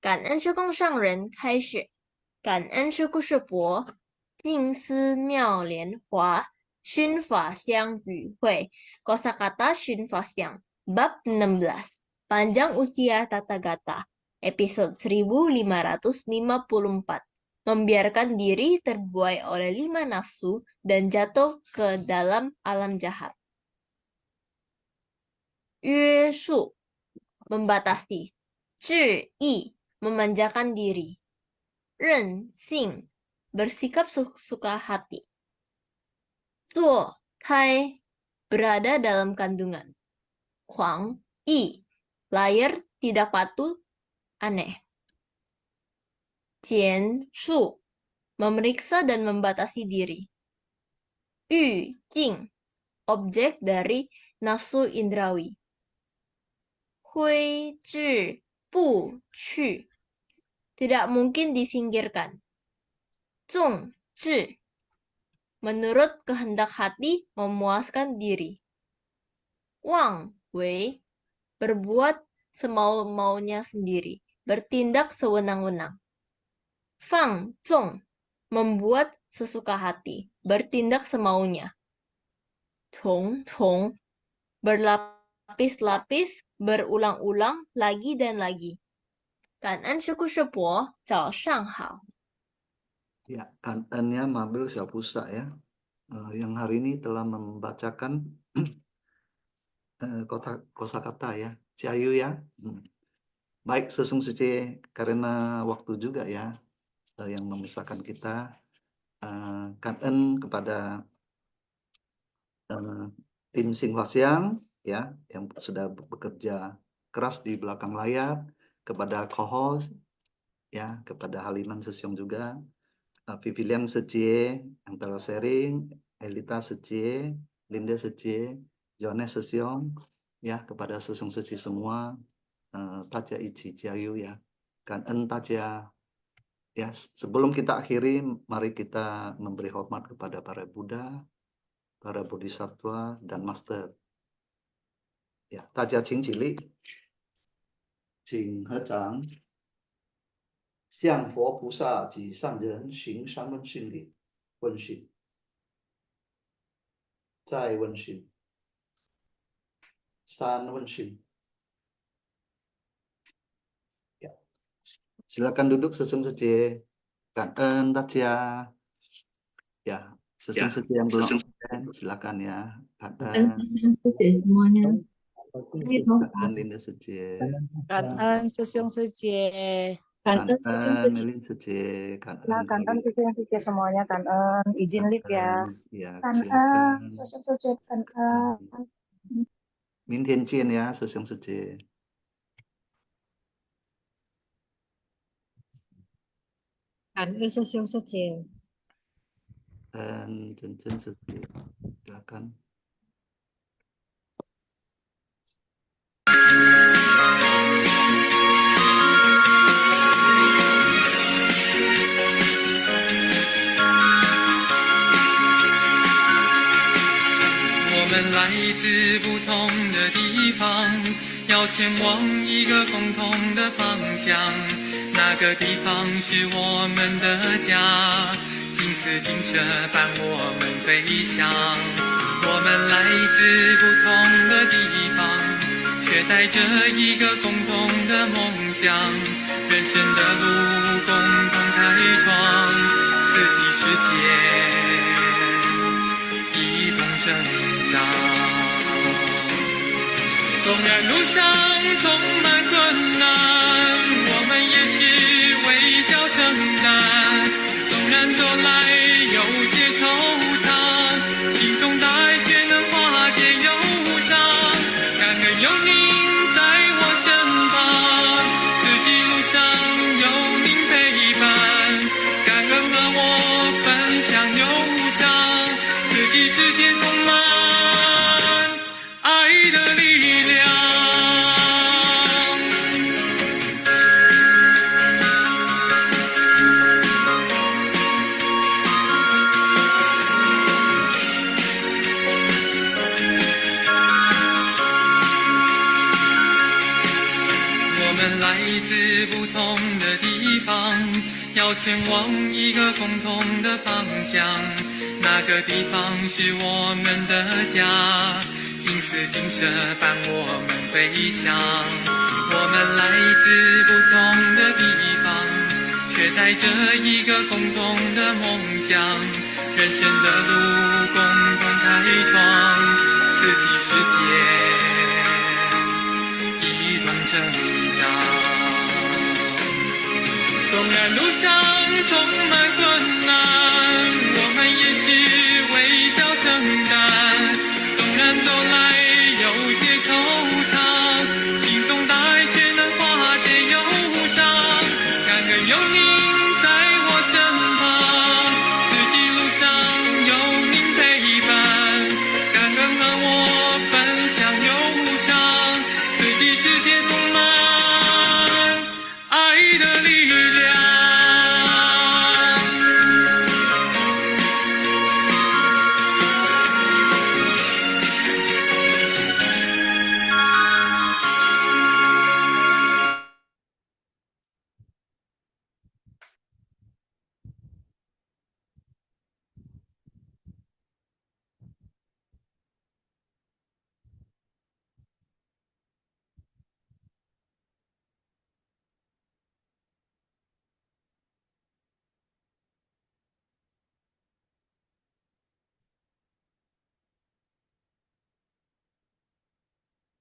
感恩师供上人开始，感恩师故事佛，静思妙莲华，熏法香与会，Kosakata 熏法香Bab 16 Panjang Usia Tata Gata Episode 1554 membiarkan diri terbuai oleh 5 nafsu dan jatuh ke dalam alam jahat. 约束 membatasi, 志意 memanjakan diri, 任性 bersikap suka hati, 堕胎 berada dalam kandungan, 狂意 lahir tidak patuh, aneh, 减数 memeriksa dan membatasi diri, 欲境 objek dari nafsu indrawi, 挥之不去 tidak mungkin disingkirkan, 纵志 menurut kehendak hati memuaskan diri, 妄为 berbuat semau-maunya sendiri, bertindak sewenang-wenang, 放纵 membuat sesuka hati, bertindak semaunya, 重重 berlapis-lapis, berulang-ulang lagi dan lagi. 感恩师父师伯，早上好。 Ya, kanannya Mabil Syapusa ya, yang hari ini telah membacakan kosakata ya, Ciayu ya. Baik, Sesung Sece, karena waktu juga ya yang memisahkan kita. Kanan kepada tim Sing Hwa-siang ya, yang sudah bekerja keras di belakang layar, kepada co-host ya, kepada Haliman Sesiong juga, Vivi Liang Secie yang telah sharing, Elita Secie, Linda Secie, Jones Sesiong ya, kepada Sesung Secie semua, Taja Ichi Ciayu ya, Kanan Taja ya. Sebelum kita akhiri, mari kita memberi hormat kepada para Buddha, para Bodhisattva dan Master. Ya, Taja Ching Cili, Ching He Chang, 向佛菩萨及上人行三问训礼，问讯，再问讯，三问讯。Ya, silakan duduk Sesung Secie, Kanan Taja. Ya, Sesung Secie yang belum silakan ya, Kanan. semuanya. Kanan Linda Secie, Kanan Sesung Secie. Kanan Melin Secie, Nah, kanan Sesung Secie semuanya, kanan izin live ya. Ya, Kanan silakan. Sesung Secie, kanan. Min Tian Cien ya, Sesung Secie. Kanan Sesung Secie. Dan Chen Chen Secie, silakan.来自不同的地方，要前往一个共同的方向。那个地方是我们的家，金丝金蛇伴我们飞翔。我们来自不同的地方，却带着一个共同的梦想。人生的路共同开创，四季世界一同成长。纵然路上充满困难，我们也是微笑承担。纵然走来有些惆怅，心中爱却能化解忧伤。感恩有您在我身旁，四季路上有您陪伴。感恩和我分享忧伤，四季世界充满爱的力量。来自不同的地方，要前往一个共同的方向。那个地方是我们的家，金丝金蛇伴我们飞翔。我们来自不同的地方，却带着一个共同的梦想，人生的路共同开创，刺激世界一同成长。纵然路上充满困难，我们也是微笑承担，纵然走来